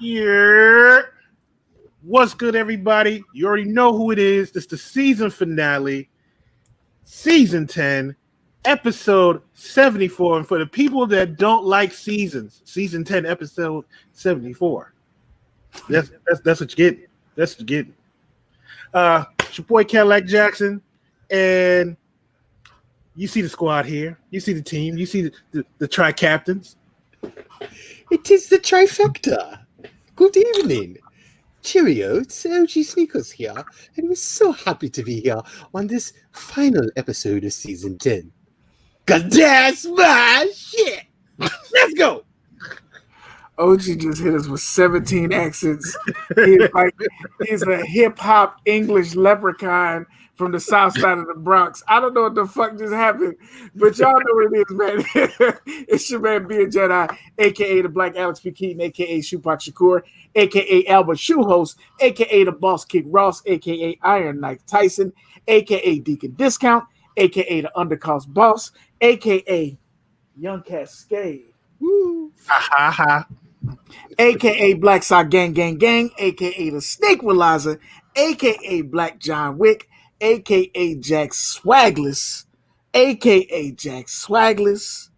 Yeah. What's good, everybody? You already know who it is. This is the season finale, season 10, episode 74. And for the people that don't like seasons, season 10, episode 74. That's what you get. That's what you get. It's your boy Cadillac Jackson, and you see the squad here. You see the team. You see the tri-captains. It is the trifecta. Good evening. Cheerio, it's OGSneekerz here, and we're so happy to be here on this final episode of season 10. Cause that's my shit. Let's go. OG just hit us with 17 accents. He's a hip hop English leprechaun from the south side of the Bronx. I don't know what the fuck just happened, but y'all know what it is, man. It's your man Beard Jedi, aka the Black Alex P. Keaton, aka Shupak Shakur, aka Albert Shoehost, aka the Boss Kick Ross, aka Iron Knife Tyson, aka Deacon Discount, aka the Undercost Boss, aka Young Cascade. Woo. AKA Black Sock Gang Gang Gang, AKA the Snake Realizer, AKA Black John Wick, AKA Jack Swagless, AKA Jack Swagless,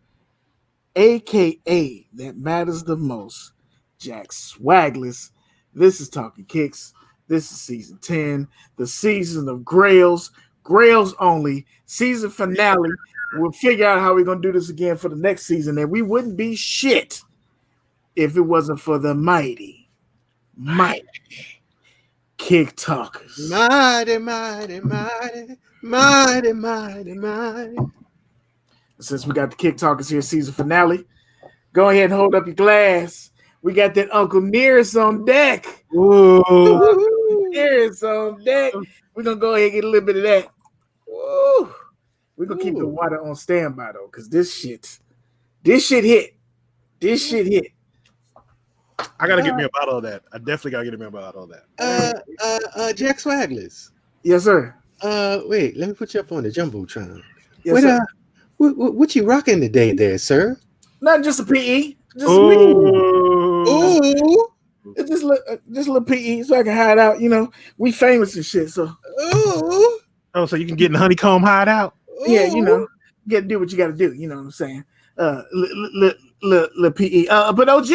AKA that matters the most, Jack Swagless. This is Talkin Kicks. This is season 10, the season of Grails, Grails only, season finale. We'll figure out how we're going to do this again for the next season, and we wouldn't be shit if it wasn't for the mighty Kick Talkers. Mighty. Since we got the Kick Talkers here, season finale, go ahead and hold up your glass. We got that Uncle Nearest on deck. Ooh. Nearest on deck. We're going to go ahead and get a little bit of that. Woo. We're going to keep the water on standby, though, because this shit hit. This shit hit. I gotta get me a bottle of that. I definitely gotta get me a bottle of that. Jack Swagless. Yes, sir. Wait, let me put you up on the Jumbotron. Yes, sir. What you rocking today there, sir? Not just a PE. Just a Ooh. It's just a little PE so I can hide out. You know, we famous and shit. So, Ooh. Oh, so you can get in the honeycomb hideout? yeah, you know, you got to do what you got to do. You know what I'm saying? Little PE. But OG,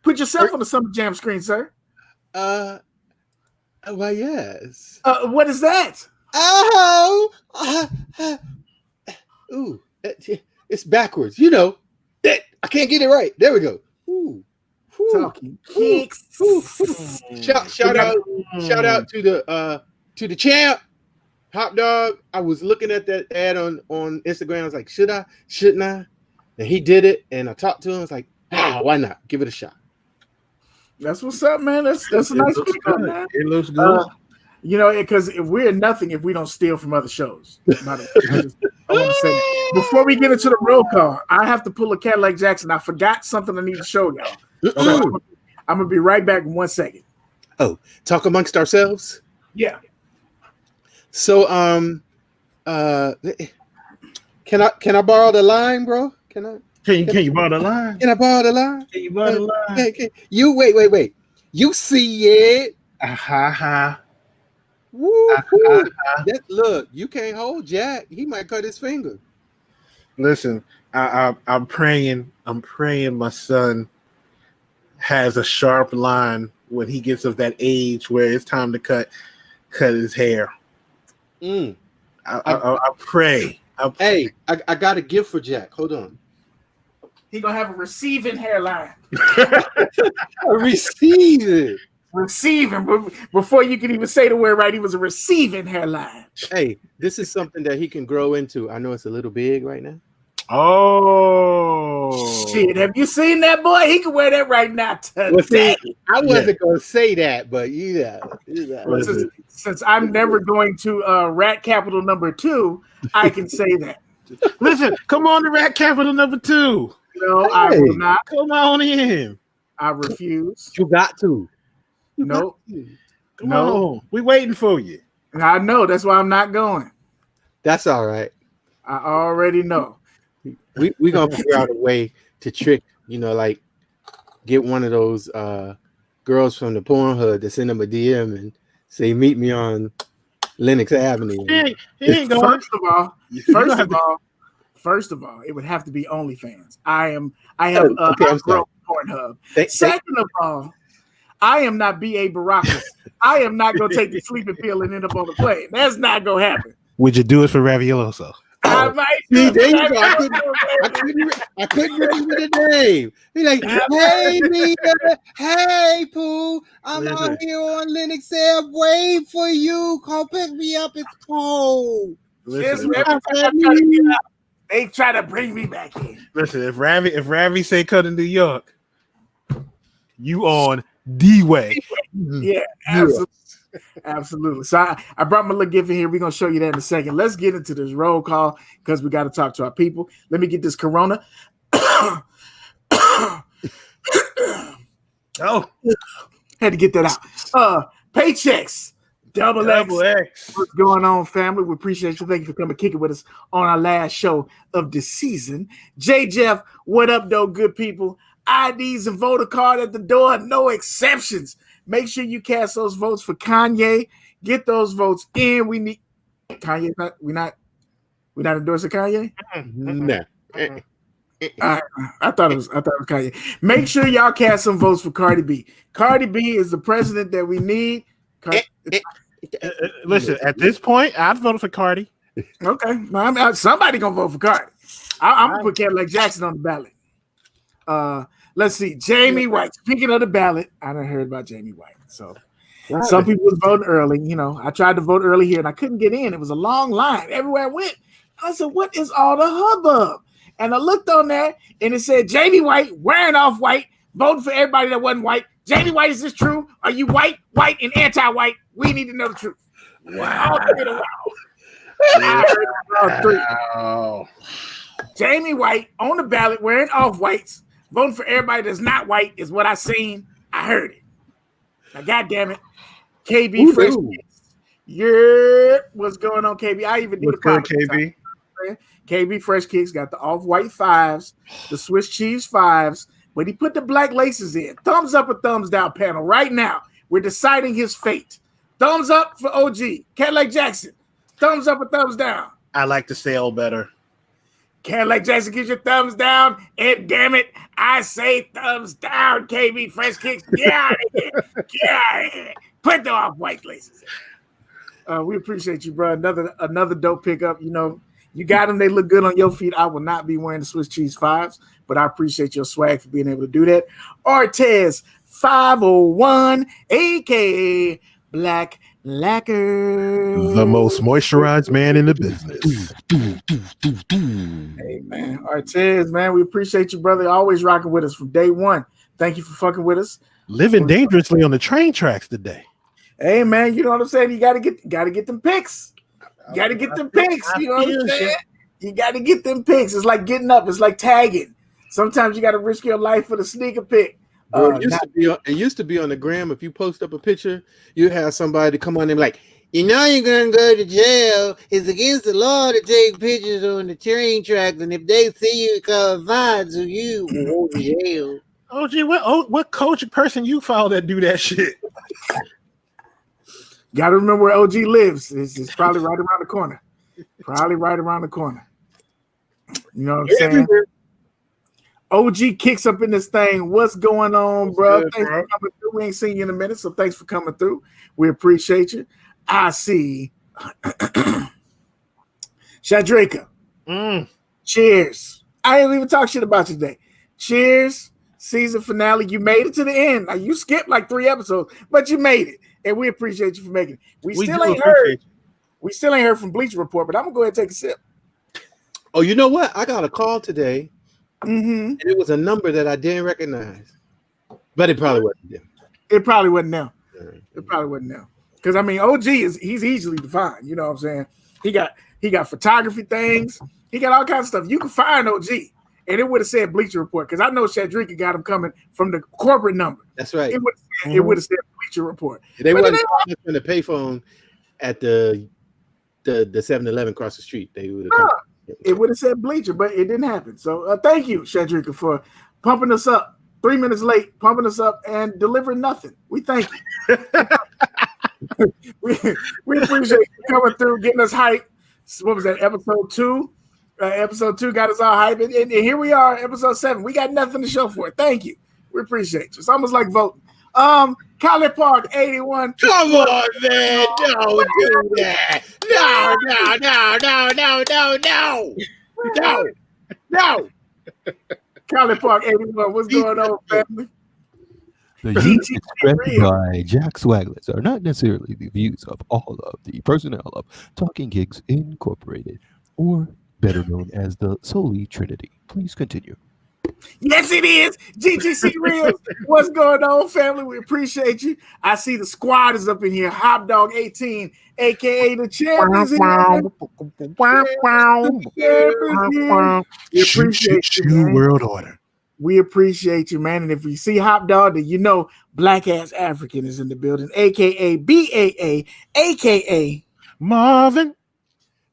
put yourself on the Summer Jam screen, sir. Why, yes. What is that? Oh. Ooh. It's backwards. You know. I can't get it right. There we go. Ooh. Talkin Kicks. Shout out to the champ. Hot Dog. I was looking at that ad on Instagram. I was like, should I? Shouldn't I? And he did it. And I talked to him. I was like, why not? Give it a shot. That's what's up, man. That's a nice pickup, man. It looks good. You know, because we're nothing if we don't steal from other shows. I want to say that. Before we get into the roll call, I have to pull a Cadillac Jackson. I forgot something I need to show y'all. So I'm gonna be right back in 1 second. Oh, talk amongst ourselves. Yeah. So can I borrow the line, bro? Can you borrow the line? I borrow the line? Can you borrow the line? You wait. You see it? Woo. Look, you can't hold Jack. He might cut his finger. Listen, I'm praying my son has a sharp line when he gets of that age where it's time to cut his hair. I pray. Hey, I got a gift for Jack. Hold on. He gonna have a receiving hairline. Receiving. Receiving. Before you can even say the word right, he was a receiving hairline. Hey, this is something that he can grow into. I know it's a little big right now. Oh shit! Have you seen that boy? He can wear that right now. Well, see, I wasn't gonna say that, but yeah. Since I'm never going to Rat Capital number 2, I can say that. Listen, come on to Rat Capital number 2. No, I will not. Come on in. I refuse. You got to. Nope. Come on. We waiting for you. I know. That's why I'm not going. That's all right. I already know. We're gonna figure out a way to trick, like get one of those girls from the Pornhub to send them a DM and say, meet me on Lenox Avenue. He ain't going. First of all, it would have to be OnlyFans. I have grown Pornhub. Second of all, I am not B.A. Baracus. I am not going to take the sleeping pill and end up on the plane. That's not going to happen. Would you do it for Ravioso? I might. See, there you go. I couldn't remember the name. Be like, hey, Mia. Hey, Pooh. I'm out here on Lenox Ave. Wait for you. Come pick me up. It's cold. They try to bring me back in. Listen, if Ravi say come to New York, you on D-Way. Yeah, absolutely. Absolutely. So I brought my little gift in here. We're going to show you that in a second. Let's get into this roll call because we got to talk to our people. Let me get this Corona. Oh. Had to get that out. Paychecks. Double X. What's going on, family? We appreciate you. Thank you for coming kick it with us on our last show of the season. J. Jeff, what up, though, good people? IDs and voter card at the door, no exceptions. Make sure you cast those votes for Kanye. Get those votes in. We need Kanye. We're not endorsing Kanye. No. I thought it was Kanye. Make sure y'all cast some votes for Cardi B. Cardi B is the president that we need. Listen, at this point, I'd vote for Cardi. Okay, somebody gonna vote for Cardi. I'm gonna put Cadillac Jackson on the ballot. Let's see, Jamie White. Speaking of the ballot, I done heard about Jamie White. So some people was voting early. You know, I tried to vote early here and I couldn't get in. It was a long line everywhere I went. I said, "What is all the hubbub?" And I looked on there and it said Jamie White wearing off white, voting for everybody that wasn't white. Jamie White, is this true? Are you white, and anti-white? We need to know the truth. Wow. Wow. Jamie White on the ballot wearing off whites, voting for everybody that's not white is what I seen. I heard it. Now, God damn it. KB Fresh Kicks. Yeah, what's going on, KB? I even did the good, KB. KB Fresh Kicks got the off-white 5s, the Swiss cheese 5s, but he put the black laces in. Thumbs up or thumbs down panel right now. We're deciding his fate. Thumbs up for OG. Cadillac Jackson. Thumbs up or thumbs down? I like the sale better. Cadillac Jackson gives your thumbs down. And damn it, I say thumbs down, KB Fresh Kicks. Get out of here. Get out of here. Put the off-white laces in. We appreciate you, bro. Another dope pickup. You know, you got them. They look good on your feet. I will not be wearing the Swiss cheese 5s, but I appreciate your swag for being able to do that. Ortez 501, a.k.a. Black Lacquer. The most moisturized man in the business. Hey, man. Ortez, man, we appreciate you, brother. Always rocking with us from day one. Thank you for fucking with us. Living dangerously on the train tracks today. Hey, man, you know what I'm saying? You got to get them picks. You got to get them picks. You know what I'm saying? You got to get them picks. It's like getting up. It's like tagging. Sometimes you got to risk your life for the sneaker pick. It used to be on the gram. If you post up a picture, you have somebody come on and be like, you know, you're gonna go to jail. It's against the law to take pictures on the train tracks, and if they see you, it cause fines, so you will go to jail. What coach person you follow that do that shit? Got to remember where OG lives. It's probably right around the corner. Probably right around the corner. You know what I'm saying? OG Kicks up in this thing. What's going on, bro? Thanks for coming through. We ain't seen you in a minute, so thanks for coming through. We appreciate you. I see. Shadraka. Cheers. I ain't even talk shit about you today. Cheers. Season finale. You made it to the end. Now, you skipped like 3 episodes, but you made it. And we appreciate you for making it. We still ain't heard from Bleacher Report, but I'm gonna go ahead and take a sip. Oh, you know what? I got a call today. And it was a number that I didn't recognize, but it probably wasn't them. It probably wasn't them. It probably wasn't them. Because I mean, OG he's easily defined. You know what I'm saying? He got photography things. He got all kinds of stuff. You can find OG, and it would have said Bleacher Report because I know Shadrika got him coming from the corporate number. That's right. It would have said Bleacher Report. They wasn't on the payphone at the 7-Eleven across the street. They would have. It would have said Bleacher, but it didn't happen. So thank you, Shadrika, for pumping us up 3 minutes late, pumping us up and delivering nothing. We thank you. we appreciate you coming through, getting us hyped. What was that, episode 2? Episode 2 got us all hyped, and here we are, episode 7. We got nothing to show for it. Thank you. We appreciate you. It's almost like voting. College Park 81. Come on, man. Don't do that. No. College Park 81. What's going on, family? The views expressed by Jack Swaglets are not necessarily the views of all of the personnel of Talkin Kicks Incorporated, or better known as the Solely Trinity. Please continue. Yes, it is. GGC Reels. What's going on, family? We appreciate you. I see the squad is up in here. Hot Dog 18, aka the champions. We appreciate you, man. World Order. We appreciate you, man. And if we see Hot Dog, then you know Black Ass African is in the building, aka BAA, aka Marvin.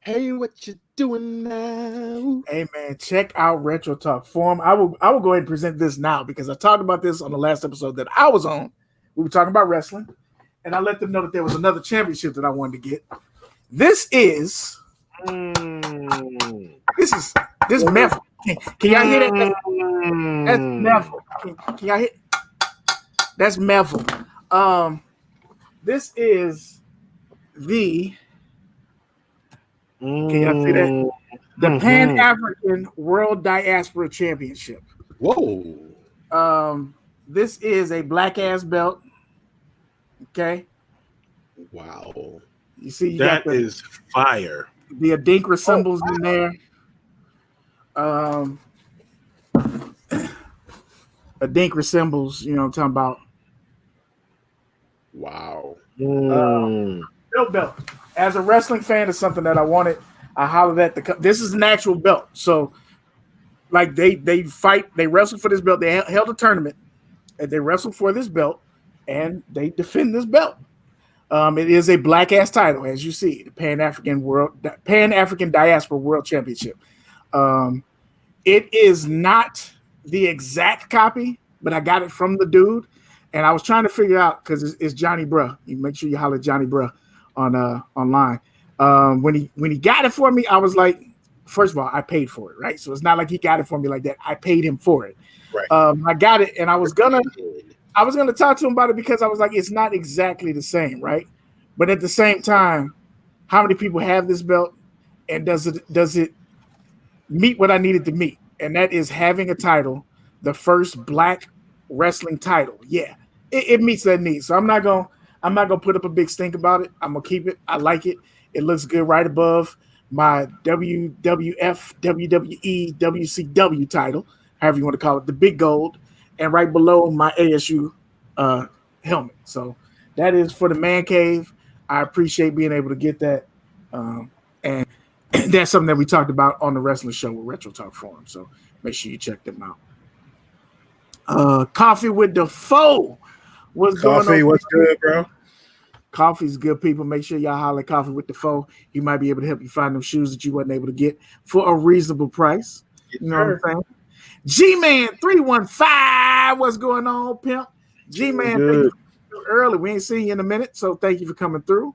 Hey, what you doing now? Hey, man, check out Retro Talk Forum. I will go ahead and present this now because I talked about this on the last episode that I was on. We were talking about wrestling, and I let them know that there was another championship that I wanted to get. This is this method. Can y'all hear that? That's method. Can y'all hear? That's method. This is the. Can y'all see that? The Pan-African World Diaspora Championship. Whoa. This is a black ass belt. Okay. Wow. You see, That is fire. The Adinkra symbols in there. Adinkra symbols, you know what I'm talking about. Wow. Belt. As a wrestling fan, it's something that I wanted. I hollered at this is an actual belt. So, like they fight, they wrestle for this belt. They held a tournament, and they wrestled for this belt, and they defend this belt. It is a black ass title, as you see, the Pan African Diaspora World Championship. It is not the exact copy, but I got it from the dude, and I was trying to figure out because it's Johnny Bruh. You make sure you holler at Johnny Bruh on online. When he got it for me, I was like, first of all, I paid for it, right? So it's not like he got it for me like that. I paid him for it. Right. I got it, and I was gonna talk to him about it because I was like, it's not exactly the same, right? But at the same time, how many people have this belt, and does it meet what I needed to meet? And that is having a title, the first black wrestling title. Yeah, it meets that need. So I'm not gonna put up a big stink about it. I'm gonna keep it. I like it. It looks good right above my WWF, WWE, WCW title, however you want to call it, the big gold, and right below my ASU helmet. So that is for the man cave. I appreciate being able to get that. And that's something that we talked about on the wrestling show with Retro Talk Forum. So make sure you check them out. Coffee with the Foe. What's going on? What's good, bro? Coffee's good, people. Make sure y'all holler Coffee with the Foe. He might be able to help you find them shoes that you wasn't able to get for a reasonable price. You know what I'm saying? G-Man 315. What's going on, pimp? G-Man, early. We ain't seen you in a minute, so thank you for coming through.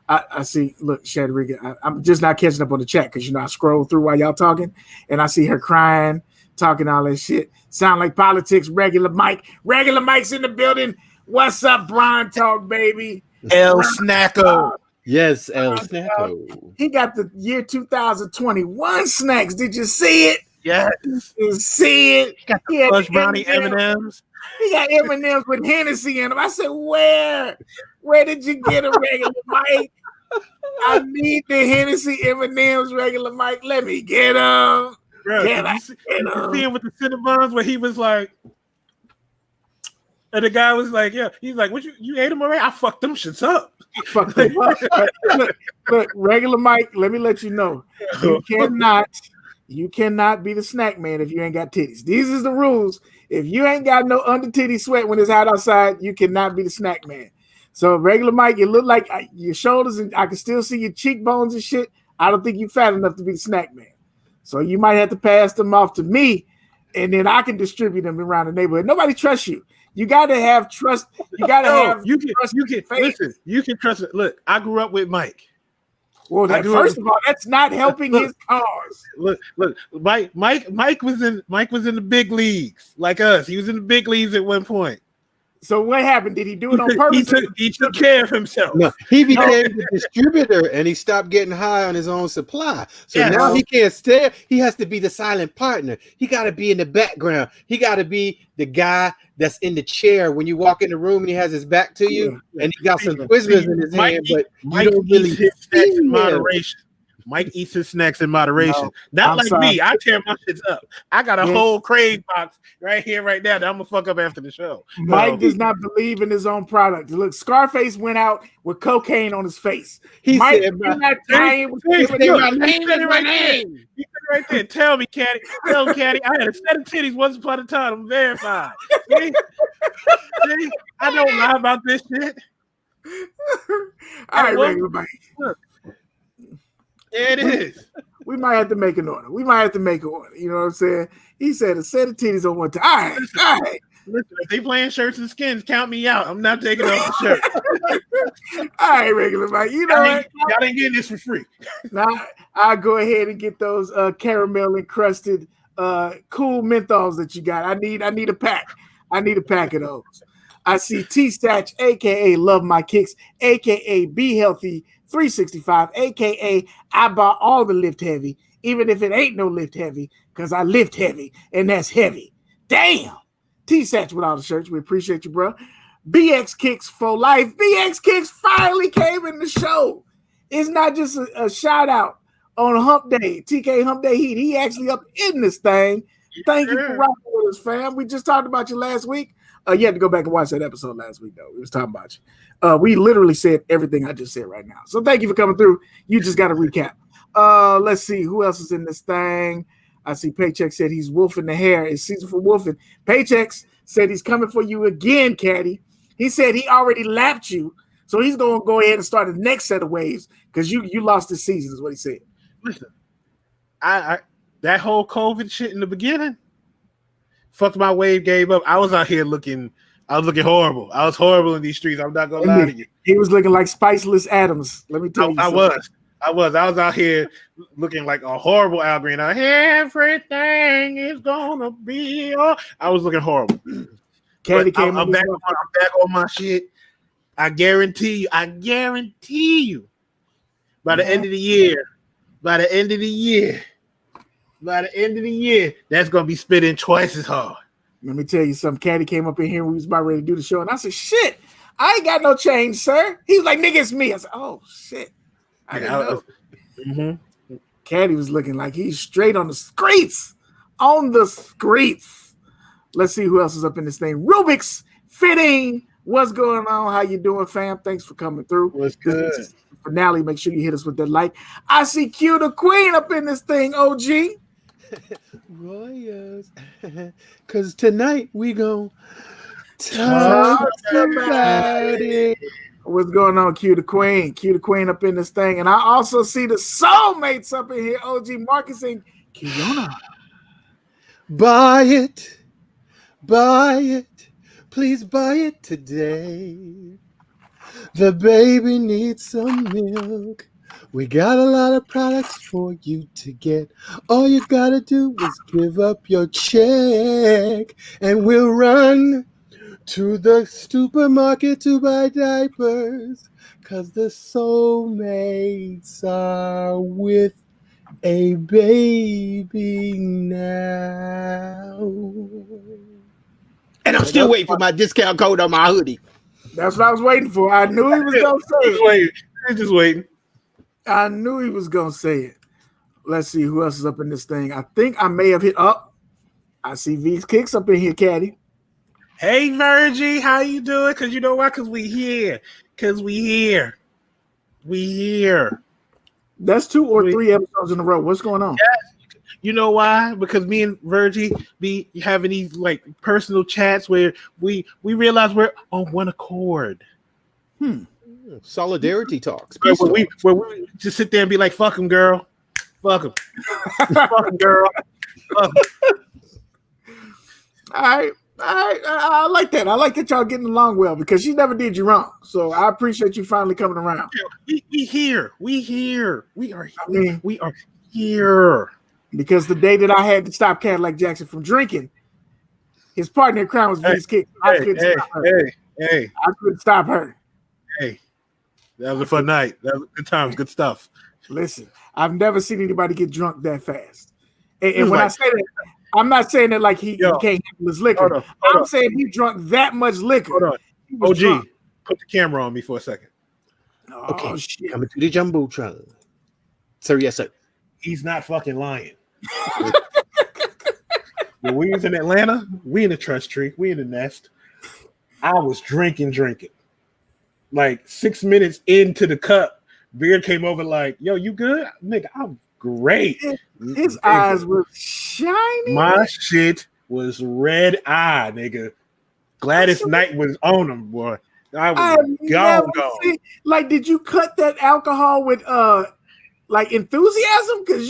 I see. Look, Shadriga, I'm just not catching up on the chat because I scroll through while y'all talking, and I see her crying, talking all that shit. Sound like politics. Regular Mike. Regular Mike's in the building. What's up, Brian Talk, baby? El Snacko. Yes, El Snacko. He got the year 2021 snacks. Did you see it? Yes. You see it? Got the Fudge Brownie M&Ms. He got M&Ms with Hennessy in them. I said, where? Where did you get a regular Mike? I need the Hennessy M&Ms, regular Mike. Let me get them. Bro, you see him with the Cinnabons where he was like, and the guy was like, yeah, he's like, what you ate them already? I fucked them shits up. Fuck them up. Look, regular Mike, let me let you know. You cannot be the snack man if you ain't got titties. These is the rules. If you ain't got no under titty sweat when it's hot outside, you cannot be the snack man. So regular Mike, you look like your shoulders and I can still see your cheekbones and shit. I don't think you fat enough to be the snack man. So you might have to pass them off to me and then I can distribute them around the neighborhood. Nobody trusts you. You got to have trust. You got to have. You can listen. You can trust it. Look, I grew up with Mike. Well, first of all, that's not helping his cause. Look, Mike was in the big leagues like us. He was in the big leagues at one point. So what happened? Did he do it on purpose? He took care of himself. No, he became the distributor and he stopped getting high on his own supply. So now he can't stay. He has to be the silent partner. He got to be in the background. He got to be the guy that's in the chair when you walk in the room and he has his back to you and he got some Twizzlers in his hand, but Mike you don't really eats his snacks in moderation. Mike eats his snacks in moderation. Not like me. I tear my shits up. I got a whole crave box right here, right now that I'm gonna fuck up after the show. Mike does not believe in his own product. Look, Scarface went out with cocaine on his face. He Mike, said, you're not dying with my name. He said right there. Tell me, Kadi. Tell me, Kadi. I had a set of titties once upon a time. I'm verified. See? I don't lie about this shit. All right, regular Mike. Look. There it is. We might have to make an order. You know what I'm saying? He said a set of titties on one time. All right. Listen, if they playing shirts and skins, count me out. I'm not taking off the shirt. All right, regular Mike. You know what? Y'all ain't getting this for free. Now I'll go ahead and get those caramel encrusted cool menthols that you got. I need a pack. I need a pack of those. I see T-Statch, aka Love My Kicks, aka Be Healthy 365, aka I bought all the lift heavy, even if it ain't no lift heavy, because I lift heavy, and that's heavy. Damn. T-Satch with all the shirts. We appreciate you, bro. BX Kicks for life. BX Kicks finally came in the show. It's not just a shout out on Hump Day, TK Hump Day Heat. He actually up in this thing. Thank you for rocking with us, fam. We just talked about you last week. You had to go back and watch that episode last week, though. We was talking about you. We literally said everything I just said right now. So thank you for coming through. You just got to recap. Let's see. Who else is in this thing? I see Paycheck said he's wolfing the hair. It's season for wolfing. Paychecks said he's coming for you again, Kadi. He said he already lapped you. So he's going to go ahead and start the next set of waves because you lost this season is what he said. Listen, I that whole COVID shit in the beginning, fucked my wave game up. I was out here looking horrible. I was horrible in these streets. I'm not gonna lie to you. He was looking like Spiceless Adams. Let me tell you. I was out here looking like a horrible Al Green. Everything is gonna be all. I was looking horrible. Kadi came. I'm back on my shit. I guarantee you. By the end of the year, that's gonna be spitting twice as hard. Let me tell you something. Kadi came up in here when we was about ready to do the show, and I said, "Shit, I ain't got no change, sir." He was like, "Nigga, it's me." I said, "Oh shit, I didn't know." Mm-hmm. Kadi was looking like he's straight on the streets. Let's see who else is up in this thing. Rubik's Fitting. What's going on? How you doing, fam? Thanks for coming through. What's good? This is the finale. Make sure you hit us with that like. I see Q the Queen up in this thing, OG. Royals. Because tonight we gon' talk about it. What's going on, Q the Queen? Q the Queen up in this thing. And I also see the soulmates up in here, OG Marcus and Kiona. Buy it. Please buy it today. The baby needs some milk. We got a lot of products for you to get. All you gotta do is give up your check, and we'll run to the supermarket to buy diapers, 'cause the soulmates are with a baby now. And I'm still waiting for my discount code on my hoodie. That's what I was waiting for. I knew he was going to say it. Just waiting. I knew he was going to say it. Let's see who else is up in this thing. I think I may have hit up. I see V's Kicks up in here, Kadi. Hey, Virgie, how you doing? Because you know why? Because we here. We here. That's 2 or 3 episodes in a row. What's going on? Yes. You know why? Because me and Virgie be having these like personal chats where we realize we're on one accord. Solidarity talks. Where we just sit there and be like, fuck him, girl. Fuck him. Fuck him, girl. Fuck him. All right. I like that. I like that y'all getting along well because she never did you wrong. So I appreciate you finally coming around. We here. We are. I mean, We are here. Because the day that I had to stop Cadillac Jackson from drinking, his partner in crime was V's Kick. I couldn't stop her. Hey. I couldn't stop her. Hey. That was a fun night. That was good times, good stuff. Listen, I've never seen anybody get drunk that fast. And when I say that, I'm not saying that like he can't handle his liquor. Hold I'm on. saying he drunk that much liquor. Hold on. OG, drunk. Put the camera on me for a second. Oh, shit. Coming to the Jumbotron. Sir, yes, sir. He's not fucking lying. When we was in Atlanta, we in the trust tree, we in the nest. I was drinking. Like 6 minutes into the cup, Beard came over like, yo, you good? Nigga, I'm great. His eyes were shining. My shit was red eye, nigga. Gladys Knight was on him, boy. I was gone. Like, did you cut that alcohol with like enthusiasm? Because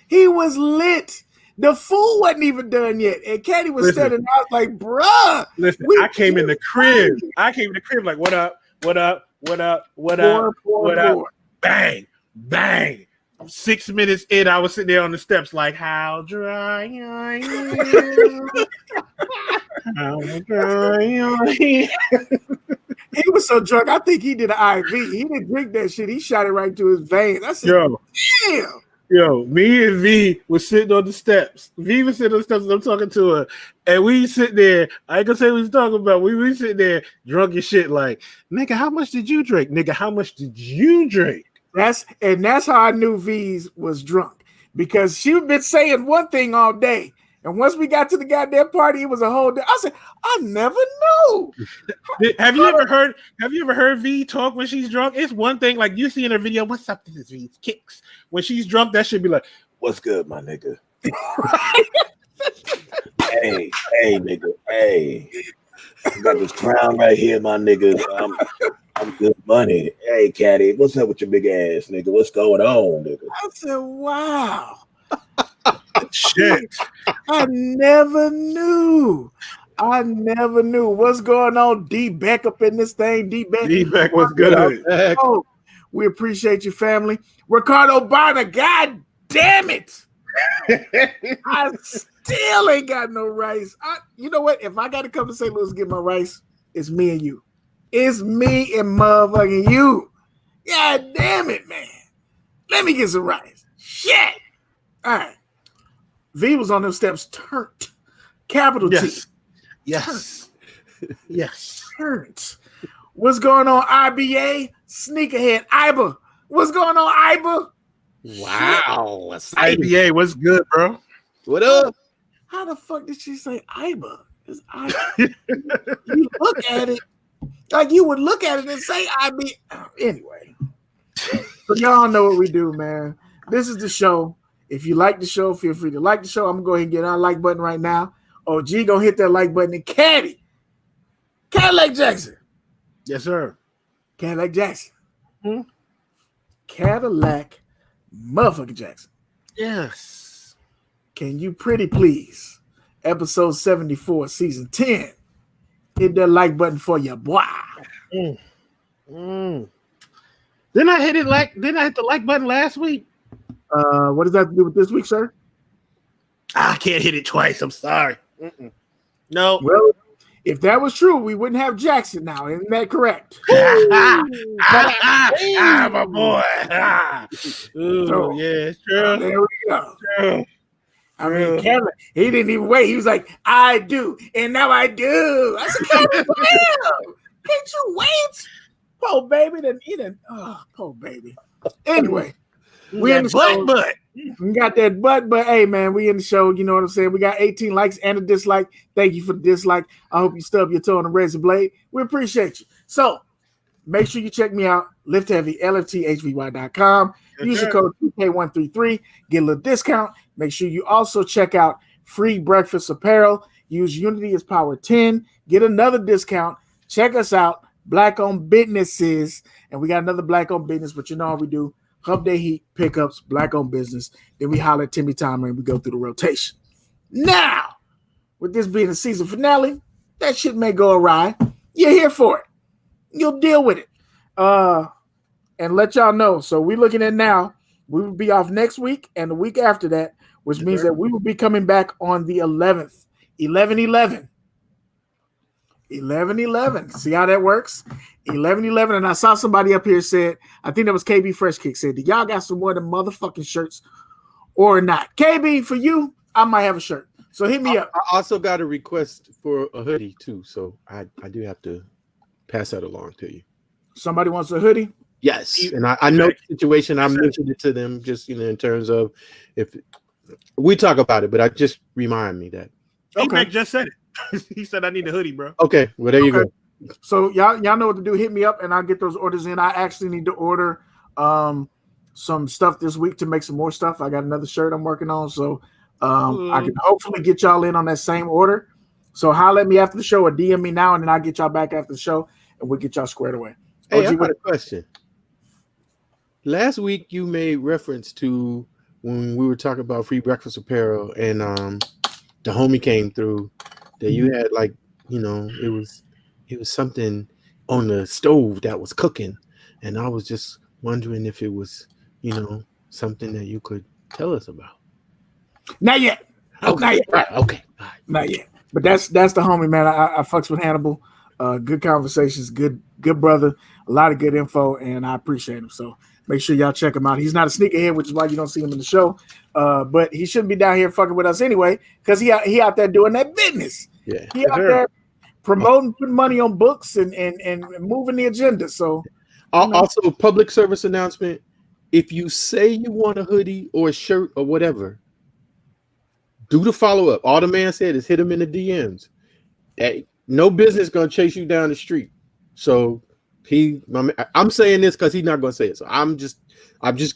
he was lit. The fool wasn't even done yet. And Kadi was standing out like, bruh. Listen, I came in the crib like, what up? Bang, bang. 6 minutes in, I was sitting there on the steps like, how dry are you? How dry are you? He was so drunk, I think he did an IV. He didn't drink that shit. He shot it right to his veins. I said, damn. Yo, me and V was sitting on the steps. V was sitting on the steps and I'm talking to her. And we sit there. I ain't gonna say what we was talking about. We sitting there drunk as shit like, nigga, how much did you drink? Nigga, how much did you drink? That's how I knew V's was drunk. Because she been saying one thing all day. And once we got to the goddamn party, it was a whole day. I said, I never knew. Have you ever heard V talk when she's drunk? It's one thing, like you see in her video, what's up to this V's Kicks? When she's drunk, that should be like, what's good, my nigga? hey, nigga, hey. I got this crown right here, my nigga. I'm good money. Hey, Kadi, what's up with your big ass, nigga? What's going on, nigga? I said, wow. Shit. I never knew. What's going on. D-Beck up in this thing. D-Beck was good. Oh, we appreciate you, family. Ricardo Bonner, god damn it. I still ain't got no rice. You know what? If I got to come to St. Louis to get my rice, it's me and you. It's me and motherfucking you. God damn it, man. Let me get some rice. Shit. All right. V was on them steps turned. Capital Yes. T. Yes. Yes. Turned. What's going on, IBA? Sneakerhead. Iba. What's going on, Iba? Wow. IBA, what's good, bro? What up? How the fuck did she say Iba? It's Iba. You look at it like you would look at it and say IB. Anyway. So y'all know what we do, man. This is the show. If you like the show, feel free to like the show. I'm going to go ahead and get our like button right now. OG going to hit that like button. And Cadillac Jackson. Yes, sir. Cadillac Jackson. Cadillac motherfucking Jackson. Yes. Can you pretty please, episode 74, season 10, hit that like button for your boy. Didn't I hit the like button last week? What does that have to do with this week, sir? I can't hit it twice. I'm sorry. No. Well, if that was true, we wouldn't have Jackson now. Isn't that correct? My boy. Ooh, So, yeah, it's true. There we go. True. I mean, Kevin, he didn't even wait. He was like, I do, and now I do. I said, Kevin, damn, can't you wait? Poor baby, poor baby. Anyway, we in the show. Butt. We got that butt, but hey, man, we in the show. You know what I'm saying? We got 18 likes and a dislike. Thank you for the dislike. I hope you stub your toe on the razor blade. We appreciate you. So make sure you check me out. Lift Heavy, LFTHVY.com. Use the code TK133. Get a little discount. Make sure you also check out Free Breakfast Apparel. Use Unity as Power 10. Get another discount. Check us out. Black-owned businesses. And we got another black-owned business, but you know how we do. Hub Day Heat, pickups, black-owned business. Then we holler at Timmy Timer and we go through the rotation. Now, with this being the season finale, that shit may go awry. You're here for it. You'll deal with it. And let y'all know. So we're looking at now. We will be off next week and the week after that, which means that we will be coming back on the 11th. 11/11. 11/11. See how that works? 11/11. And I saw somebody up here said, I think that was KB Fresh Kick said, do y'all got some more of the motherfucking shirts or not? KB, for you, I might have a shirt. So hit me up. I also got a request for a hoodie too. So I do have to pass that along to you. Somebody wants a hoodie? Yes. And I know the situation. I mentioned it to them just, in terms of if we talk about it, but I just remind me that. Okay, just said it. He said I need a hoodie, bro. Okay, well there you go. So y'all know what to do. Hit me up and I'll get those orders in. I actually need to order some stuff this week to make some more stuff. I got another shirt I'm working on, so I can hopefully get y'all in on that same order. So holler at me after the show or DM me now, and then I'll get y'all back after the show and we'll get y'all squared away. Hey, I got a question. Last week you made reference to when we were talking about free breakfast apparel and the homie came through that you had it was something on the stove that was cooking, and I was just wondering if it was something that you could tell us about. Not yet. Okay. Not yet. Right. Okay. Right. Not yet. But that's the homie, man. I fucks with Hannibal. Good conversations, good brother, a lot of good info, and I appreciate him. So make sure y'all check him out. He's not a sneakerhead, which is why you don't see him in the show. But he shouldn't be down here fucking with us anyway, because he out there doing that business. Yeah. He out there promoting, putting money on books and moving the agenda. So also public service announcement. If you say you want a hoodie or a shirt or whatever, do the follow-up. All the man said is hit him in the DMs. Hey, no business gonna chase you down the street. So I'm saying this because he's not gonna say it. So I'm just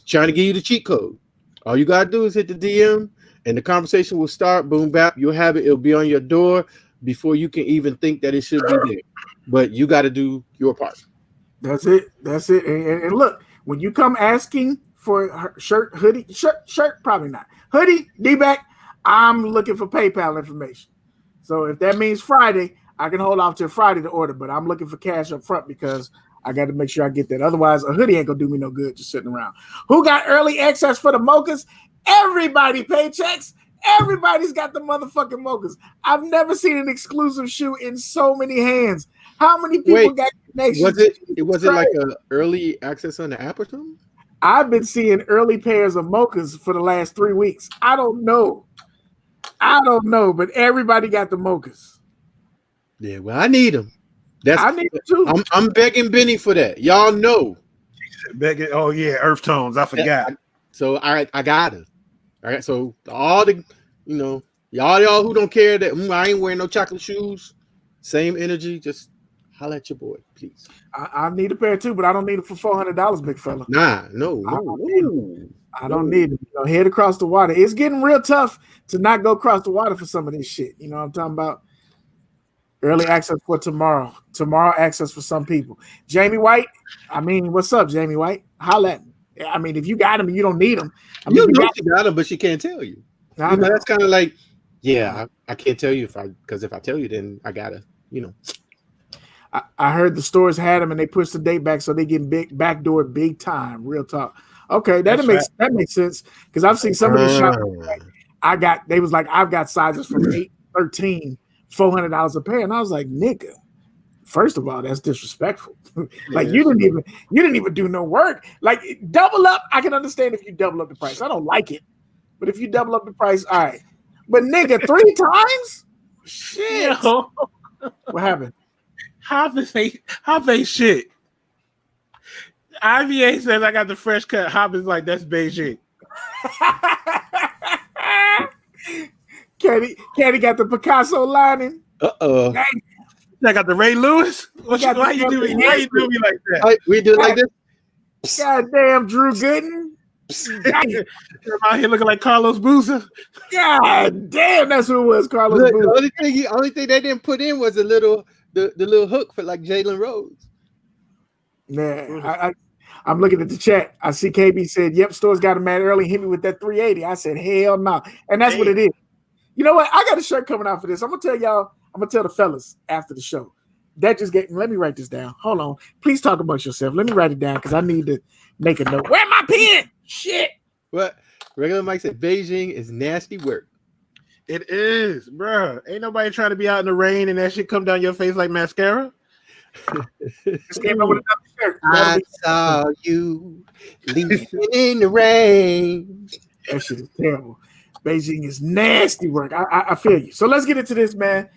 trying to give you the cheat code. All you gotta do is hit the DM and the conversation will start. Boom, bap. You'll have it. It'll be on your door before you can even think that it should be there. But you got to do your part. That's it. And look, when you come asking for a shirt, hoodie, shirt, probably not. Hoodie, D-back, I'm looking for PayPal information. So if that means Friday, I can hold off till Friday to order, but I'm looking for cash up front because I got to make sure I get that. Otherwise, a hoodie ain't going to do me no good just sitting around. Who got early access for the mochas? Everybody paychecks. Everybody's got the motherfucking mochas. I've never seen an exclusive shoe in so many hands. How many people got connections? Was it like a early access on the app or something? I've been seeing early pairs of mochas for the last 3 weeks. I don't know, but everybody got the mochas. Yeah, well, I need them. I need them too. I'm begging Benny for that. Y'all know. Begging. Oh yeah, Earth Tones. I forgot. So I got it. All right. So all the y'all who don't care that I ain't wearing no chocolate shoes, same energy. Just holla at your boy, please. I need a pair too, but I don't need it for $400, big fella. Nah, no. I don't need it. Head across the water. It's getting real tough to not go across the water for some of this shit. You know what I'm talking about? Early access for tomorrow. Tomorrow access for some people. Jamie White. I mean, what's up, Jamie White? Holla at me. I mean, if you got them and you don't need them. I mean, she got them, but she can't tell you. That's kind of like, I can't tell you because if I tell you, then I gotta, I heard the stores had them and they pushed the date back, so they getting backdoor big time. Real talk. Okay, that makes sense because I've seen some of the shops. I've got sizes from 8, 13, $400 a pair, and I was like, nigga. First of all, that's disrespectful. Like you didn't even do no work. Like double up. I can understand if you double up the price. I don't like it, but if you double up the price, all right. But nigga, 3 times? Shit. Yo. What happened? Hoppers ain't shit. IVA says I got the fresh cut. Hoppers like that's Beijing. Kadi got the Picasso lining. Uh-oh. I got the Ray Lewis. Why you do me like that? We do like this. Goddamn Drew Gooden. I'm out here looking like Carlos Boozer. God damn, that's who it was, Carlos Boozer. The only thing they didn't put in was the little hook for like Jalen Rose. Man, I'm looking at the chat. I see KB said, "Yep, stores got them mad early. Hit me with that 380." I said, "Hell no," and that's what it is. You know what? I got a shirt coming out for this. I'm gonna tell y'all. I'm gonna tell the fellas after the show. That just get. Let me write this down. Hold on. Please talk about yourself. Let me write it down because I need to make a note. Where my pen? Shit. What? Regular Mike said Beijing is nasty work. It is, bro. Ain't nobody trying to be out in the rain and that shit come down your face like mascara. Just came up with another shirt. I saw you leaving in the rain. That shit is terrible. Beijing is nasty work. I feel you. So let's get into this, man.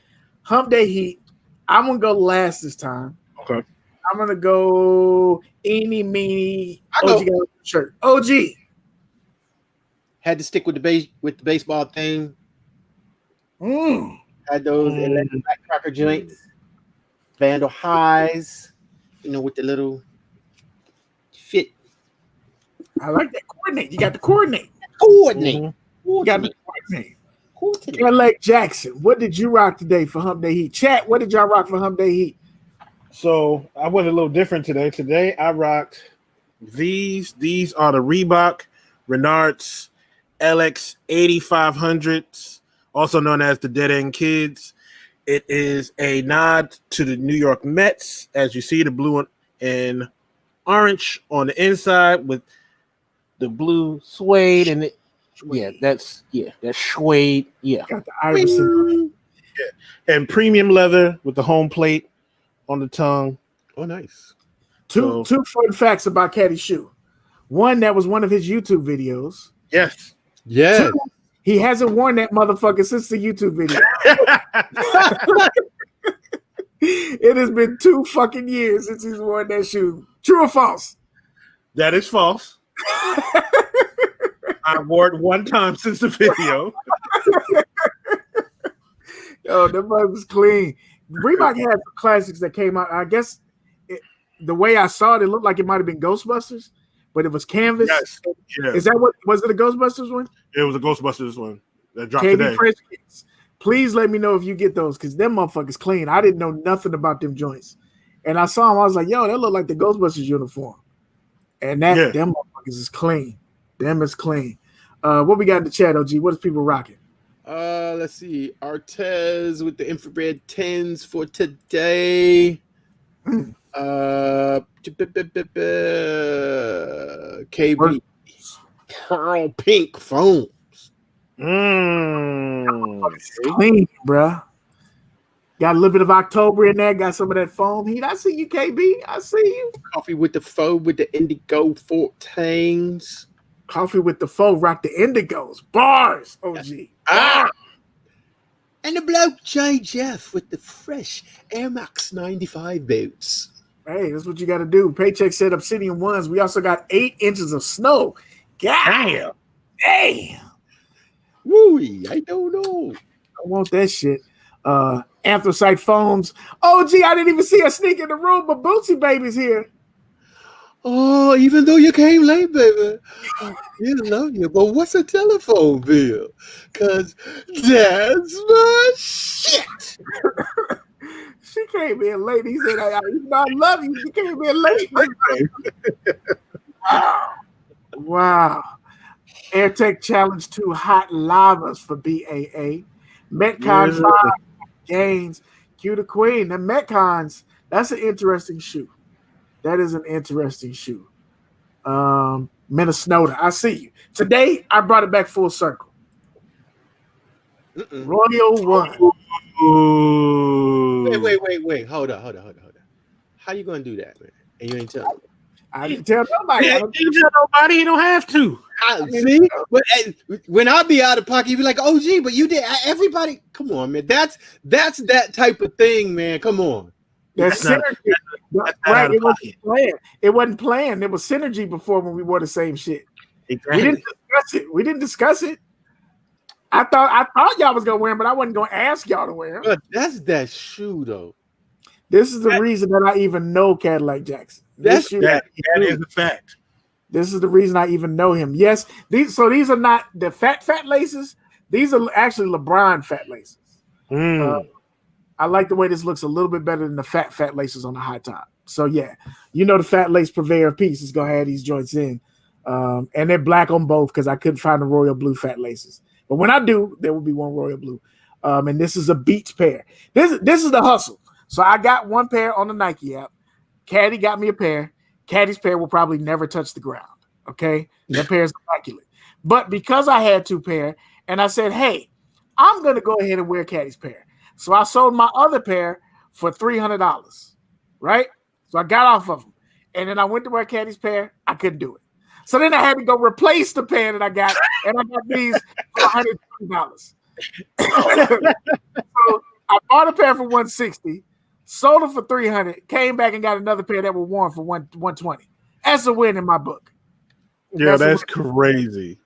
Hump Day Heat. I'm gonna go last this time. Okay. I'm gonna go eeny meeny. I OG got a shirt. OG. Had to stick with the baseball theme. Had those electric cracker joints, Vandal highs, with the little fit. I like that coordinate. You got the coordinate. Coordinate. You got the coordinate. Kadillac Jackson. What did you rock today for Hump Day Heat? Chat. What did y'all rock for Hump Day Heat? So I went a little different today. Today I rocked these. These are the Reebok Renards LX 8500s, also known as the Dead End Kids. It is a nod to the New York Mets, as you see the blue and orange on the inside with the blue suede and that's suede. Yeah, got the Iverson. Yeah, and premium leather with the home plate on the tongue. Oh, nice. Two fun facts about Kadi's shoe. One, that was one of his YouTube videos. Yes. Yeah. He hasn't worn that motherfucker since the YouTube video. It has been 2 fucking years since he's worn that shoe. True or false? That is false. I wore it one time since the video. Oh, that mug was clean. Reebok had some classics that came out. I guess the way I saw it, it looked like it might have been Ghostbusters, but it was canvas. Yes. Yeah. Is that what was it? A Ghostbusters one? It was a Ghostbusters one that dropped KB today. Prescott. Please let me know if you get those because them motherfuckers clean. I didn't know nothing about them joints, and I saw them. I was like, "Yo, that look like the Ghostbusters uniform," and them motherfuckers is clean. Them is clean. What we got in the chat, OG? What is people rocking? Let's see. Artez with the infrared 10s for today. KB pearl pink foams. Clean, bro. Got a little bit of October in there. Got some of that foam heat. I see you, KB. I see you. Coffee with the faux with the indigo 14s. Coffee with the faux. Rock the indigos. Bars, OG. And the bloke J. Jeff with the fresh Air Max 95 boots. Hey, that's what you got to do. Paycheck said Obsidian ones. We also got 8 inches of snow. God damn. Woo, I don't know. I want that shit. Anthracite foams. OG, I didn't even see a sneak in the room, but Bootsy Baby's here. Oh, even though you came late, baby, we love you. But what's a telephone bill? Because that's my shit. She came in late. He said, I love you. She came in late. Wow. AirTech Challenge 2 Hot Lavas for BAA. Metcon 5 gains. Q the Queen. The Metcons, that's an interesting shoe. That is an interesting shoe. Minnesota, I see you. Today, I brought it back full circle. Royal One. Ooh. Wait. Hold on. How you going to do that, man? And you ain't telling me. I didn't tell nobody. You didn't tell nobody. You don't have to. See, but when I be out of pocket, you be like, "OG," but you did. Everybody, come on, man. That's that type of thing, man. Come on. That's synergy. Right? It wasn't planned. It wasn't planned. There was synergy before when we wore the same shit. Exactly. We didn't discuss it. I thought y'all was gonna wear them, but I wasn't gonna ask y'all to wear them. But that's that shoe, though. This is the reason that I even know Kadillac Jackson. That is a fact. This is the reason I even know him. Yes, these are not the fat laces. These are actually LeBron fat laces. I like the way this looks a little bit better than the fat laces on the high top. So yeah, the fat lace purveyor of peace is gonna have these joints in, and they're black on both because I couldn't find the royal blue fat laces. But when I do, there will be one royal blue. And this is a Beats pair. This is the hustle. So I got one pair on the Nike app. Kadi got me a pair. Kadi's pair will probably never touch the ground. Okay, that pair is immaculate. But because I had two pair, and I said, hey, I'm gonna go ahead and wear Kadi's pair. So I sold my other pair for $300. Right? So I got off of them, and then I went to wear Kadi's pair. I couldn't do it. So then I had to go replace the pair that I got, and I got these for $120. So I bought a pair for $160, sold them for $300, came back and got another pair that were worn for $120. That's a win in my book. Yeah, that's crazy.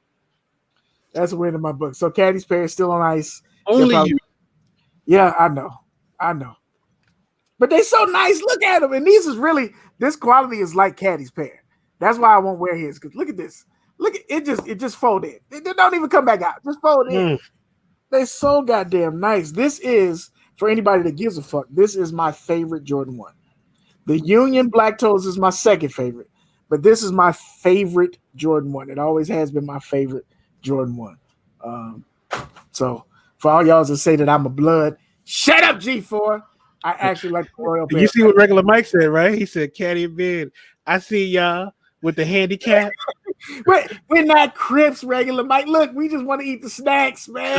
That's a win in my book. So Kadi's pair is still on ice. Only you. Yeah, I know. But they so nice. Look at them. And this quality is like Kadi's pair. That's why I won't wear his. Because look at this. Look at it just fold in. They don't even come back out. Just fold in. They're so goddamn nice. This is, for anybody that gives a fuck, this is my favorite Jordan 1. The Union Black Toes is my second favorite. But this is my favorite Jordan 1. It always has been my favorite Jordan 1. So for all y'all to say that I'm a blood, shut up, G4. I actually like the royal pair. You see what regular Mike said, right? He said, Kadi and Beard, I see y'all with the handicap. We're not Crips, regular Mike. Look, we just want to eat the snacks, man.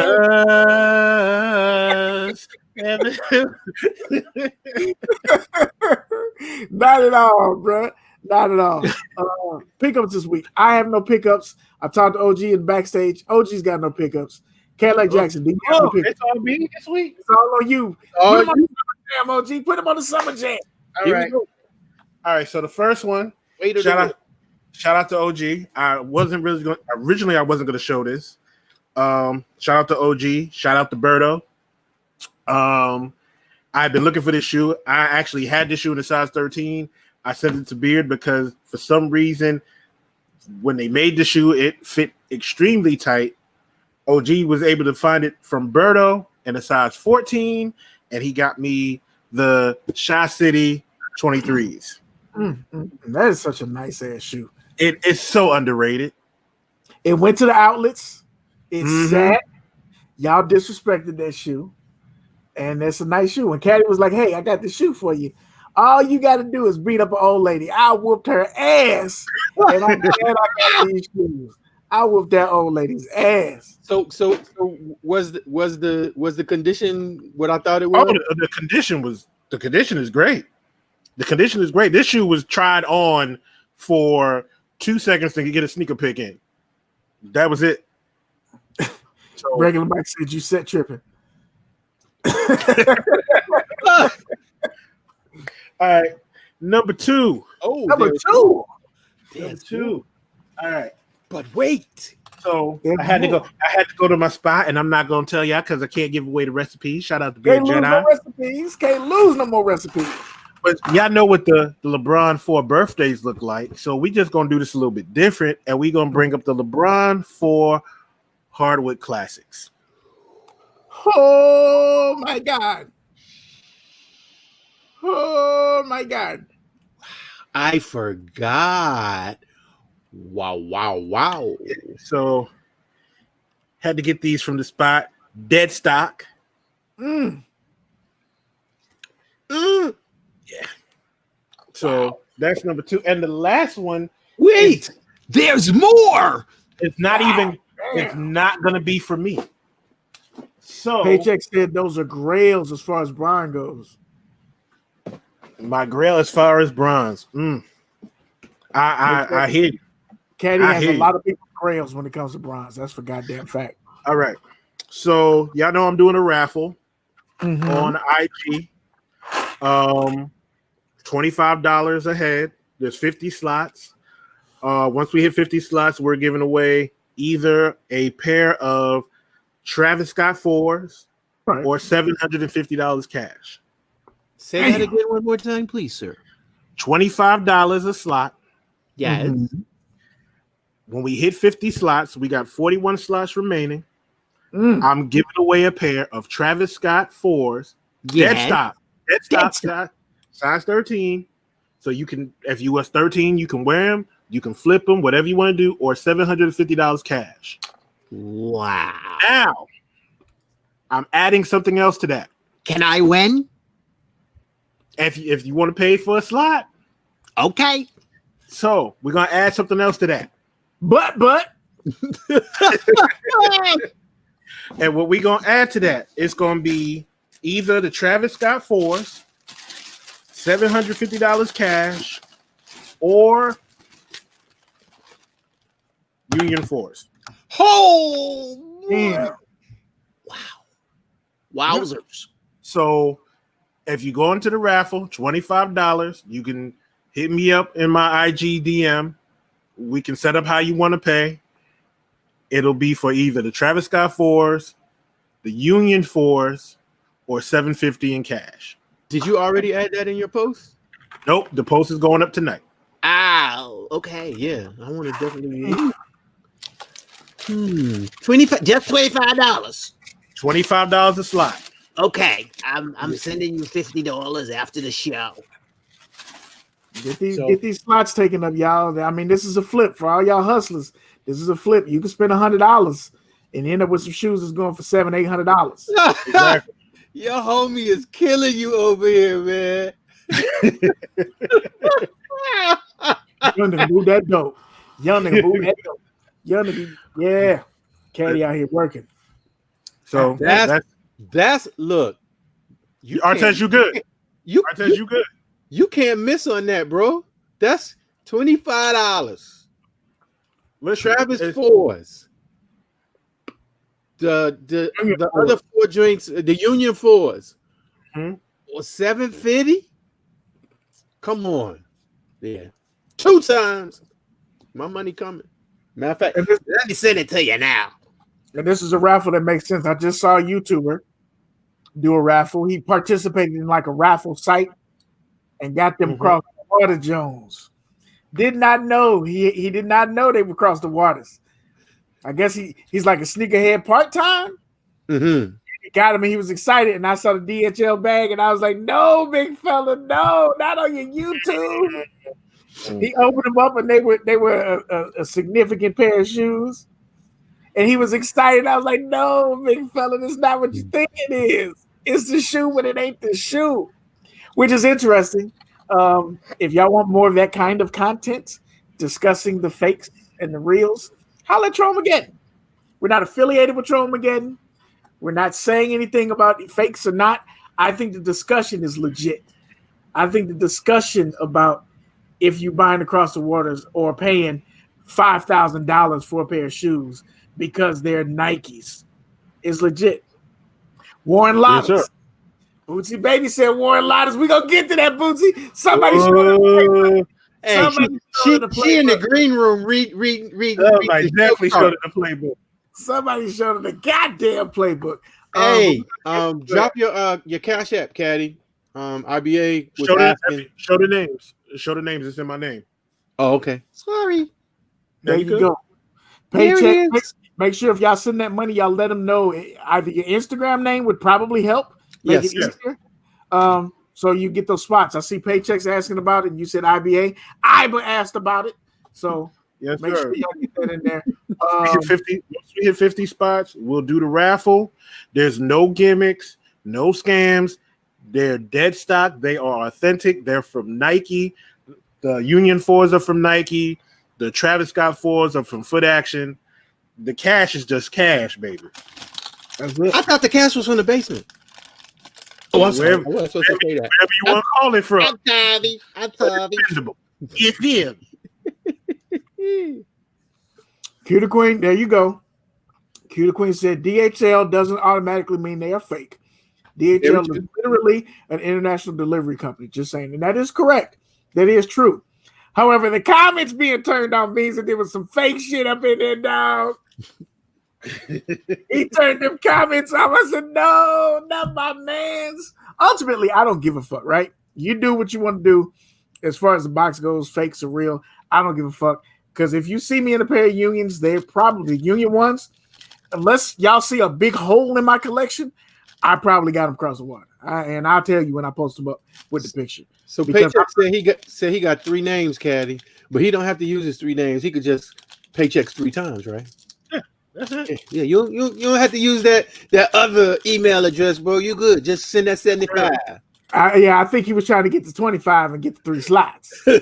Not at all, bro. Not at all. Pickups this week. I have no pickups. I talked to OG in backstage. OG's got no pickups. Cadillac Jackson, do you have no pickups? It's all me this week. It's all on you. Put him on the summer jam, OG. Put him on the summer jam. All right. So the first one. Shout out to OG. I wasn't going to show this. Shout out to OG. Shout out to Berto. I've been looking for this shoe. I actually had this shoe in a size 13. I sent it to Beard because for some reason, when they made the shoe, it fit extremely tight. OG was able to find it from Berto in a size 14, and he got me the Shy City 23s. That is such a nice ass shoe. It is so underrated. It went to the outlets. It's sad. Y'all disrespected that shoe. And it's a nice shoe. And Kadi was like, hey, I got this shoe for you. All you got to do is beat up an old lady. I whooped her ass. And I'm glad I got these shoes. I whooped that old lady's ass. So was the condition what I thought it was? Oh, the condition is great. The condition is great. This shoe was tried on for 2 seconds to get a sneaker pick in. That was it. So, regular Mike said you set tripping. All right, number two. Oh, number two. Number two. All right, but wait. So I had to go to my spot, and I'm not gonna tell y'all because I can't give away the recipes. Shout out to Beard Jedi. Can't lose no more recipes. But y'all know what the LeBron 4 birthdays look like. So we just gonna do this a little bit different, and we gonna bring up the LeBron 4 hardwood classics. Oh my God. Oh my God. I forgot. Wow. So had to get these from the spot. Dead stock. Yeah. So that's number two. And the last one. Wait, there's more. It's not even, it's not gonna be for me. So Paycheck said those are grails as far as Brian goes. My grail as far as bronze. I hear you. Kadi has a lot of people's grails when it comes to bronze. That's for goddamn fact. All right. So y'all know I'm doing a raffle on IG. $25 a head. There's 50 slots. Once we hit 50 slots, we're giving away either a pair of Travis Scott 4s or $750 cash. Say that again one more time, please, sir. $25 a slot. Yes. When we hit 50 slots, we got 41 slots remaining. I'm giving away a pair of Travis Scott 4s. Dead stop, size 13. So you can, if you was 13, you can wear them, you can flip them, whatever you want to do, or $750 cash. Wow. Now, I'm adding something else to that. Can I win? If you want to pay for a slot, okay. So we're gonna add something else to that. But and what we're gonna add to that is gonna be either the Travis Scott 4s, $750 cash, or Union 4s. Oh, damn. Wow. Wowzers. So if you go into the raffle, $25, you can hit me up in my IG DM. We can set up how you want to pay. It'll be for either the Travis Scott 4s, the Union 4s, or $750 in cash. Did you already add that in your post? Nope, the post is going up tonight. Ow. Okay, yeah. I want to definitely. 25, just $25. $25 a slot. Okay, I'm sending you $50 after the show. Get these slots taken up, y'all. I mean, this is a flip for all y'all hustlers. This is a flip. You can spend $100 and end up with some shoes that's going for $700-800. Exactly. Your homie is killing you over here, man. Young nigga move that dope. Young nigga move that dope. Young nigga, yeah. Kadi out here working. So that's look. Artez, you good. Artez, you good. You can't miss on that, bro. That's $25. Travis 4s. The other 4 drinks, the Union 4s. Or $750. Come on. Yeah. 2 times. My money coming. Matter of fact, let me send it to you now. And this is a raffle that makes sense. I just saw a YouTuber do a raffle. He participated in like a raffle site and got them across the water, Jones. Did not know. He did not know they would cross the waters. I guess he's like a sneakerhead part-time. Mm-hmm. He got him and he was excited. And I saw the DHL bag and I was like, no, big fella, no, not on your YouTube. He opened them up and they were a significant pair of shoes. And he was excited. I was like, no, big fella, that's not what you think it is. It's the shoe, but it ain't the shoe. Which is interesting. If y'all want more of that kind of content, discussing the fakes and the reals, holla at Trollmageddon. We're not affiliated with Trollmageddon. We're not saying anything about fakes or not. I think the discussion is legit. I think the discussion about if you buying across the waters or paying $5,000 for a pair of shoes because they're Nikes is legit. Warren Lotas. Yes, Bootsy Baby said Warren Lotas. We gonna get to that, Bootsy. Somebody showed the playbook. Hey, she in the green room read. Definitely showed the playbook. Somebody showed her the goddamn playbook. Hey, drop your Cash App, Kadi. IBA was asking. Show the names. Show the names. It's in my name. Oh, okay. Sorry. There you go. Paycheck. Make sure if y'all send that money, y'all let them know. Either your Instagram name would probably help. Make it easier. So you get those spots. I see Paychecks asking about it, and you said IBA. IBA asked about it. So make sure y'all get that in there. Once we hit 50 spots, we'll do the raffle. There's no gimmicks, no scams. They're dead stock. They are authentic. They're from Nike. The Union 4s are from Nike. The Travis Scott 4s are from Foot Action. The cash is just cash, baby. That's it. I thought the cash was from the basement. Oh, I'm sorry. I wasn't supposed to say that. Wherever you want to call it from. I'm Tommy. It's him. Q the Queen, there you go. Q the Queen said DHL doesn't automatically mean they are fake. DHL is literally an international delivery company, just saying. And that is correct. That is true. However, the comments being turned off means that there was some fake shit up in there, dog. He turned them comments off. I said, no, not my mans. Ultimately, I don't give a fuck, right? You do what you want to do. As far as the box goes, fakes are real. I don't give a fuck. Because if you see me in a pair of Unions, they're probably Union ones. Unless y'all see a big hole in my collection, I probably got them across the water. And I'll tell you when I post them up with the picture. So Paycheck said he got 3 names, Kadi, but he don't have to use his 3 names. He could just Paychecks 3 times, right? That's it. Yeah, you don't have to use that other email address, bro. You good? Just send that 75. I think he was trying to get to 25 and get the 3 slots. My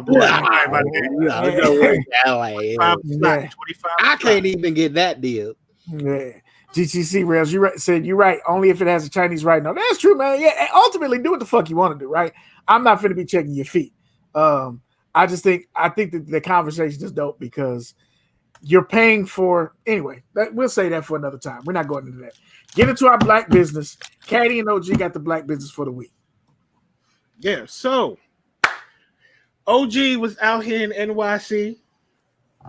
boy. Don't work that way. 25. I can't even get that deal. Yeah. GTC Rails, you're right. Only if it has a Chinese writing on. That's true, man. Yeah, and ultimately, do what the fuck you want to do, right? I'm not going to be checking your feet. I think that the conversation is dope because you're paying for anyway. We'll say that for another time. We're not going into that. Get into our black business. Kadi and OG got the black business for the week. Yeah, so OG was out here in NYC,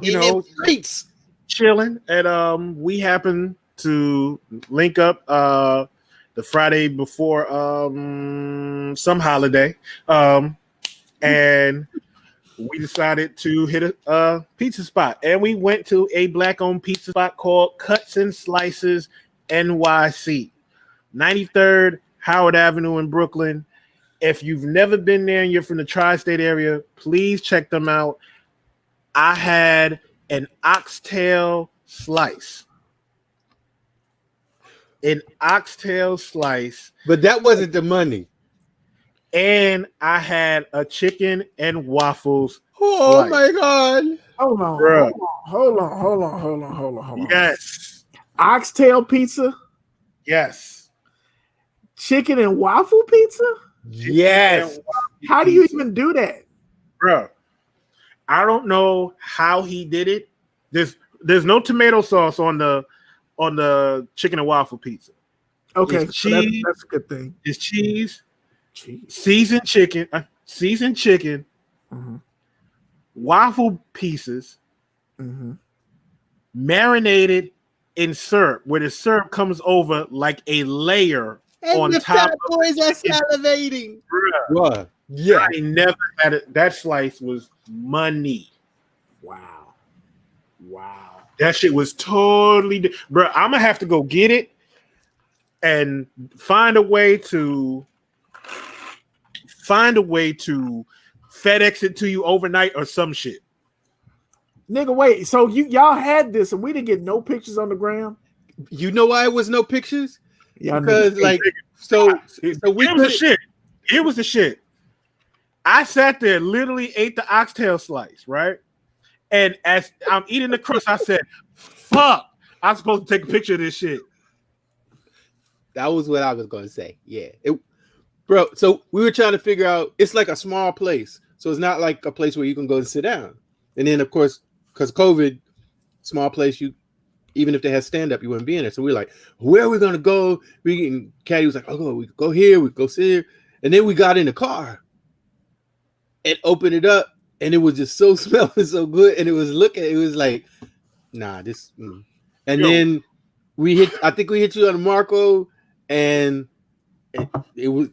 Streets. chilling, and we happened to link up the Friday before some holiday, and we decided to hit a pizza spot, and we went to a black-owned pizza spot called Cuts and Slices NYC, 93rd Howard Avenue in Brooklyn. If you've never been there and you're from the tri-state area, please check them out. I had an oxtail slice. An oxtail slice. But that wasn't the money. And I had a chicken and waffles. Oh slice. my God. Hold on. Yes. Oxtail pizza? Yes. Chicken and waffle pizza? Yes. How do you even do that? Bro, I don't know how he did it. There's no tomato sauce on the chicken and waffle pizza. Okay, It's so cheese. that's a good thing. It's cheese, seasoned chicken, Mm-hmm. waffle pieces, Mm-hmm. marinated in syrup, where the syrup comes over like a layer And on the top fat of boys are salivating. Bruh, Bruh. Yeah. I never had it. That slice was money. Wow. That shit was totally, bro. I'm gonna have to go get it and find a way to FedEx it to you overnight or some shit. Nigga, wait. So y'all had this and we didn't get no pictures on the ground? You know why it was no pictures? Y'all Because niggas- like so we It was the shit. It was the shit. I sat there, literally ate the oxtail slice, right? And as I'm eating the crust, I said, "Fuck! I'm supposed to take a picture of this shit." That was what I was going to say. Yeah. Bro, so we were trying to figure out, it's like a small place. So it's not like a place where you can go and sit down. And then, of course, because COVID, small place, even if they had stand-up, you wouldn't be in there. So we were like, where are we going to go? Kadi was like, oh, we could go here, we could go sit here. And then we got in the car and opened it up. And it was just so smelling so good. And it was like, nah, this. And then I think we hit you on Marco, and it was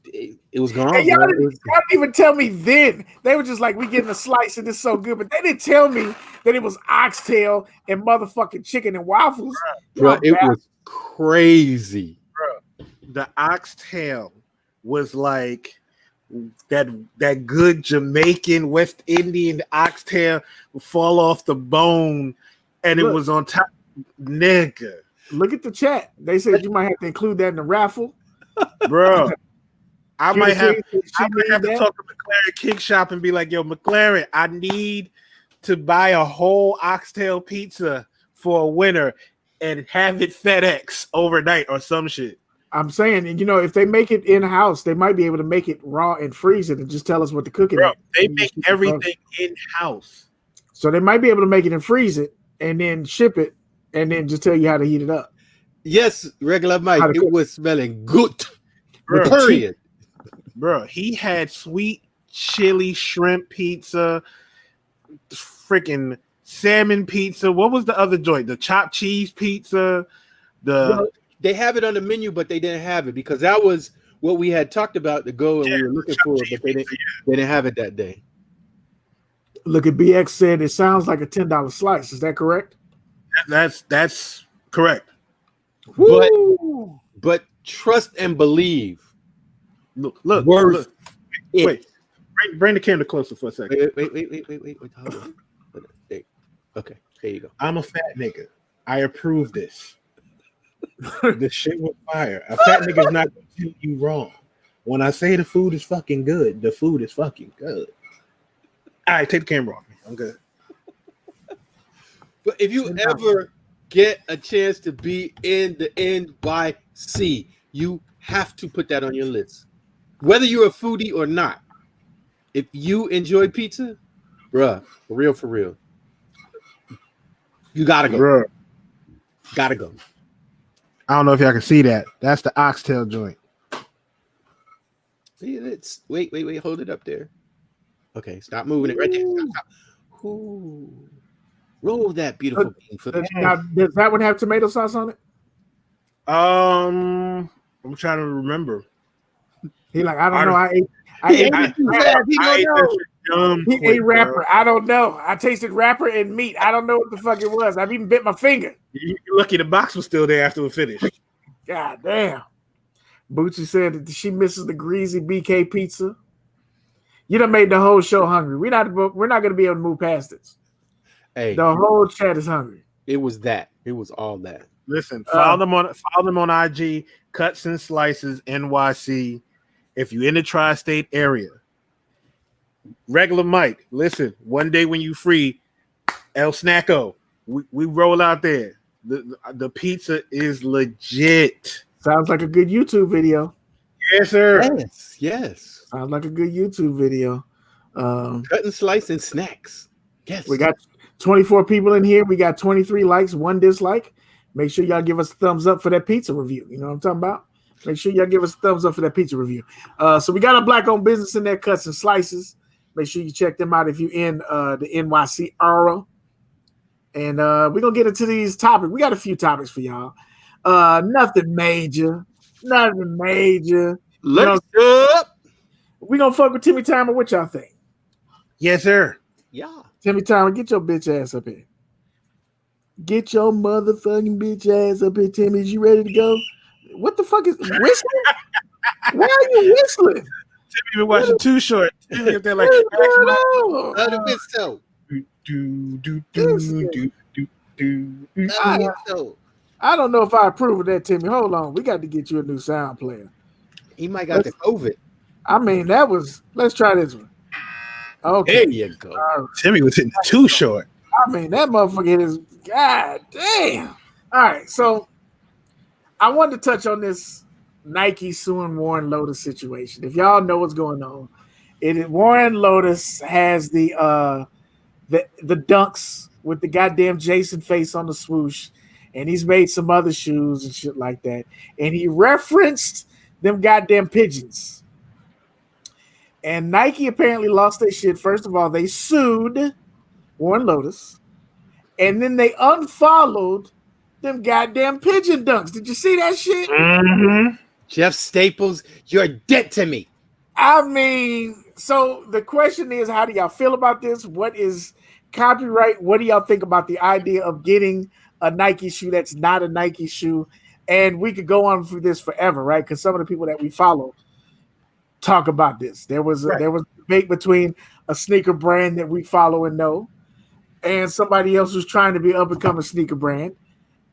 gone. Hey, y'all didn't even tell me then. They were just like, we getting a slice and it's so good. But they didn't tell me that it was oxtail and motherfucking chicken and waffles. Bro, it was crazy. Bro, the oxtail was like that good Jamaican West Indian oxtail would fall off the bone, and it was on top. Nigga, look at the chat. They said you might have to include that in the raffle, bro. I might have to that. talk to McLaren Kick Shop and be like, "Yo, McLaren, I need to buy a whole oxtail pizza for a winner and have it FedEx overnight or some shit." I'm saying, and if they make it in house, they might be able to make it raw and freeze it and just tell us what to cook it. Bro, they make everything in house, so they might be able to make it and freeze it and then ship it and then just tell you how to heat it up. Yes, regular Mike, it was smelling good. Bro, he had sweet chili shrimp pizza, freaking salmon pizza. What was the other joint? The chopped cheese pizza. They have it on the menu, but they didn't have it because that was what we had talked about to go and we were looking for, but they didn't have it that day. Look at BX said it sounds like a $10 slice. Is that correct? That's correct. But trust and believe. Look. Wait. Bring the camera closer for a second. Wait. Hold on. Okay. There you go. I'm a fat nigga. I approve this. The shit was fire. A fat nigga is not going to tell you wrong. When I say the food is fucking good, the food is fucking good. All right, take the camera off me. I'm good. But if you ever get a chance to be in the NYC, you have to put that on your list. Whether you're a foodie or not. If you enjoy pizza, bruh, for real. You gotta go. Bruh. Gotta go. I don't know if y'all can see that. That's the oxtail joint. Wait, hold it up there. Okay, stop moving it right there. Stop. Ooh. Roll that beautiful bean footage. Now, does that one have tomato sauce on it? I'm trying to remember. He like, I don't know. I ate rapper. I don't know. I tasted rapper and meat. I don't know what the fuck it was. I've even bit my finger. You're lucky the box was still there after it finished. God damn. Bootsy said that she misses the greasy BK pizza. You done made the whole show hungry. We're not going to be able to move past this. Hey, the whole chat is hungry. It was that. It was all that. Listen, follow them on IG, Cuts and Slices NYC. If you're in the tri-state area, regular Mike. Listen, one day when you free, El Snacko, we roll out there. The pizza is legit. Sounds like a good YouTube video. Yes, sir. Yes. Sounds like a good YouTube video. Cut and slice and snacks. Yes. We got 24 people in here. We got 23 likes, 1 dislike. Make sure y'all give us a thumbs up for that pizza review. You know what I'm talking about? Make sure y'all give us a thumbs up for that pizza review. So we got a black-owned business in there, Cuts and Slices. Make sure you check them out if you're in the NYC area. And we're going to get into these topics. We got a few topics for y'all. Nothing major. Let's up. We're going to fuck with Timmy Timer. What y'all think? Yes, sir. Yeah. Timmy Timer, get your bitch ass up here. Get your motherfucking bitch ass up here, Timmy. Is you ready to go? What the fuck is whistling? Why are you whistling? Timmy been watching Too Short. Timmy up there like I don't know if I approve of that, Timmy. Hold on. We got to get you a new sound player. He might got the COVID. I mean, let's try this one. Okay. There you go. Timmy was hitting Too Short. I mean, that motherfucker is, god damn. All right, so I wanted to touch on this Nike suing Warren Lotas situation. If y'all know what's going on, Warren Lotas has the dunks with the goddamn Jason face on the swoosh, and he's made some other shoes and shit like that. And he referenced them goddamn pigeons. And Nike apparently lost their shit. First of all, they sued Warren Lotas, and then they unfollowed them goddamn pigeon dunks. Did you see that shit? Mm-hmm. Jeff Staples, you're dead to me. I mean, so the question is, how do y'all feel about this? What is copyright? What do y'all think about the idea of getting a Nike shoe that's not a Nike shoe? And we could go on for this forever, right? Because some of the people that we follow talk about this. There was a debate between a sneaker brand that we follow and know and somebody else who's trying to be up and come a sneaker brand.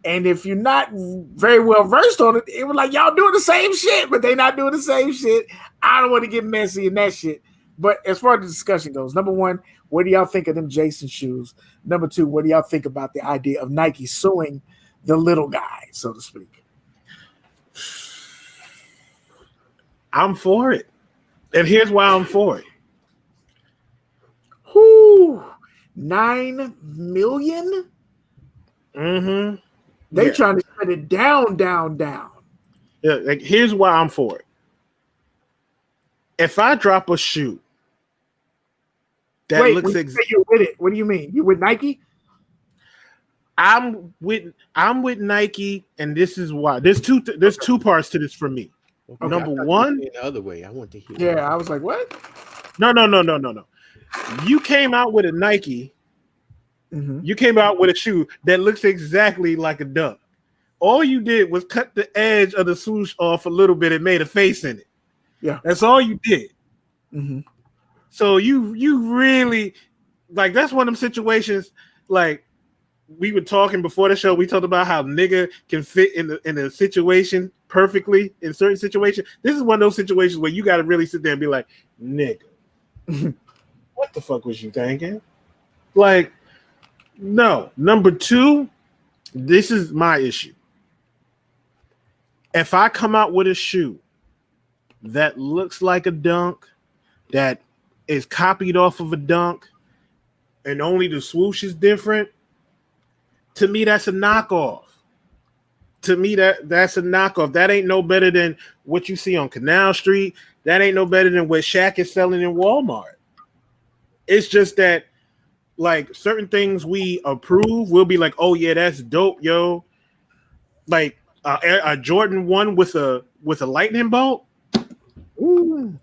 And if you're not very well versed on it, it was like y'all doing the same shit, but they not doing the same shit. I don't want to get messy in that shit. But as far as the discussion goes, number one, what do y'all think of them Jason shoes? Number two, what do y'all think about the idea of Nike suing the little guy, so to speak? I'm for it. And here's why I'm for it. Whoo, 9 million? Mm-hmm. They trying to shut it down. Yeah, like here's why I'm for it. If I drop a shoe that looks exactly, you're with it. What do you mean? You with Nike? I'm with Nike, and this is why. There's two parts to this for me. Okay, Number one, the other way. I want to hear. Yeah, I was like, what? No. You came out with a Nike. Mm-hmm. You came out with a shoe that looks exactly like a dunk. All you did was cut the edge of the swoosh off a little bit and made a face in it. Yeah, that's all you did. Mm-hmm. So you really like that's one of them situations. Like we were talking before the show. We talked about how nigga can fit in a situation perfectly in certain situations. This is one of those situations where you got to really sit there and be like, nigga, what the fuck was you thinking? Like, no. Number two, this is my issue. If I come out with a shoe that looks like a dunk, that is copied off of a dunk, and only the swoosh is different, to me, that's a knockoff. To me, that's a knockoff. That ain't no better than what you see on Canal Street. That ain't no better than what Shaq is selling in Walmart. It's just that, like, certain things we approve, we'll be like, oh, yeah, that's dope, yo. Like, a Jordan 1 with a lightning bolt? Ooh.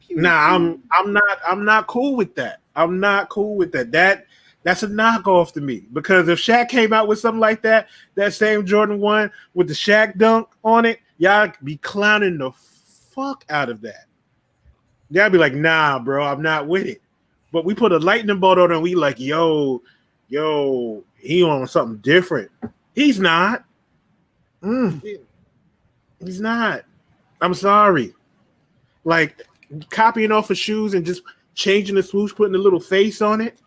Nah, I'm not cool with that. I'm not cool with that. That's a knockoff to me, because if Shaq came out with something like that same Jordan 1 with the Shaq dunk on it, y'all be clowning the fuck out of that. Y'all be like, nah, bro, I'm not with it. But we put a lightning bolt on it and we like, yo, he on something different. He's not. He's not. I'm sorry. Like, copying off of shoes and just changing the swoosh, putting a little face on it.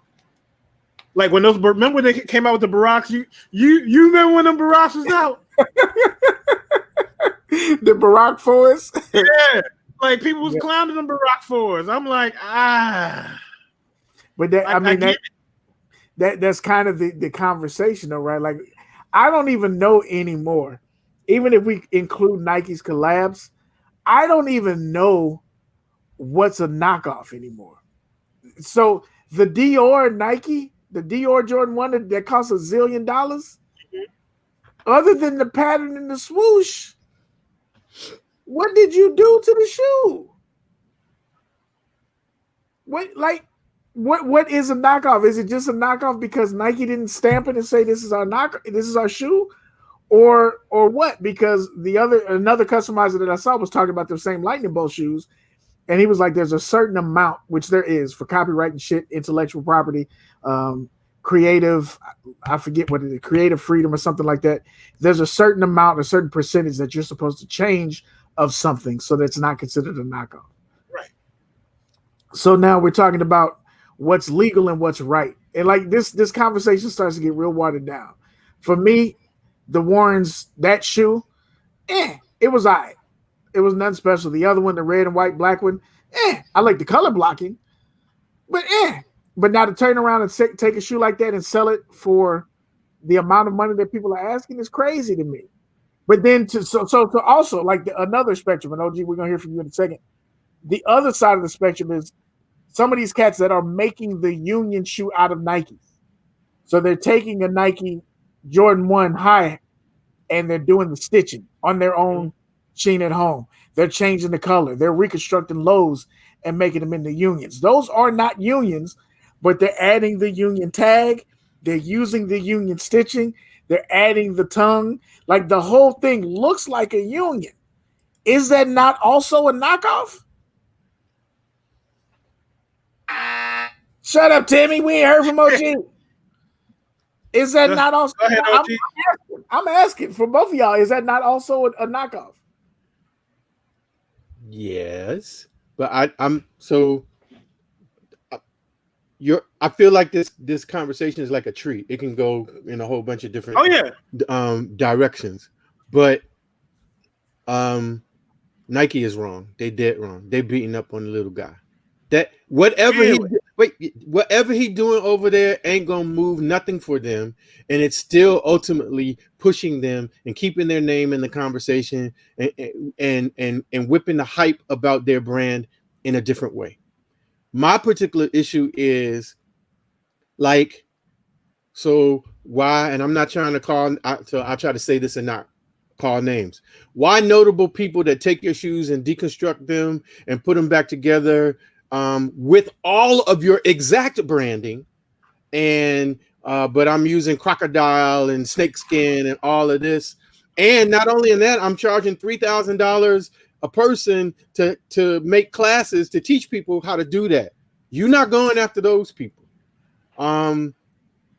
Like when remember when they came out with the Baracks? You remember when them Baracks was out? The Barack Force? Yeah. Like people was clowning them Barack Force. I'm like, But that's kind of the conversation though, right? Like I don't even know anymore. Even if we include Nike's collabs, I don't even know what's a knockoff anymore. So the Dior Nike, the Dior Jordan 1 that costs $1 zillion, other than the pattern and the swoosh, what did you do to the shoe? What is a knockoff? Is it just a knockoff because Nike didn't stamp it and say this is our shoe? Or what? Because another customizer that I saw was talking about the same lightning bolt shoes, and he was like, there's a certain amount, which there is for copyright and shit, intellectual property, creative, I forget what it is, creative freedom or something like that. There's a certain amount, a certain percentage that you're supposed to change of something so that it's not considered a knockoff. Right. So now we're talking about what's legal and what's right. And like this conversation starts to get real watered down. For me, the Warrens, that shoe, it was all right. It was nothing special. The other one, the red and white, black one, I like the color blocking, but But now to turn around and take a shoe like that and sell it for the amount of money that people are asking is crazy to me. But then to also like another spectrum, and OG, we're gonna hear from you in a second. The other side of the spectrum is some of these cats that are making the Union shoe out of Nike. So they're taking a Nike Jordan 1 high and they're doing the stitching on their own machine at home. They're changing the color. They're reconstructing lows and making them into Unions. Those are not Unions, but they're adding the Union tag. They're using the Union stitching. They're adding the tongue. Like the whole thing looks like a Union. Is that not also a knockoff? Shut up, Timmy. We ain't heard from OG. Is that not also? Go ahead, OG. I'm asking for both of y'all. Is that not also a knockoff? Yes, but I feel like this conversation is like a tree. It can go in a whole bunch of different directions. But Nike is wrong. They dead wrong. They beating up on the little guy. That whatever he doing over there ain't gonna move nothing for them, and it's still ultimately pushing them and keeping their name in the conversation and whipping the hype about their brand in a different way. My particular issue is like, so why? And I'm not trying to call. So I try to say this and not call names. Why notable people that take your shoes and deconstruct them and put them back together with all of your exact branding, and but I'm using crocodile and snakeskin and all of this, and not only in that, I'm charging $3,000 a person to make classes to teach people how to do that. You're not going after those people. And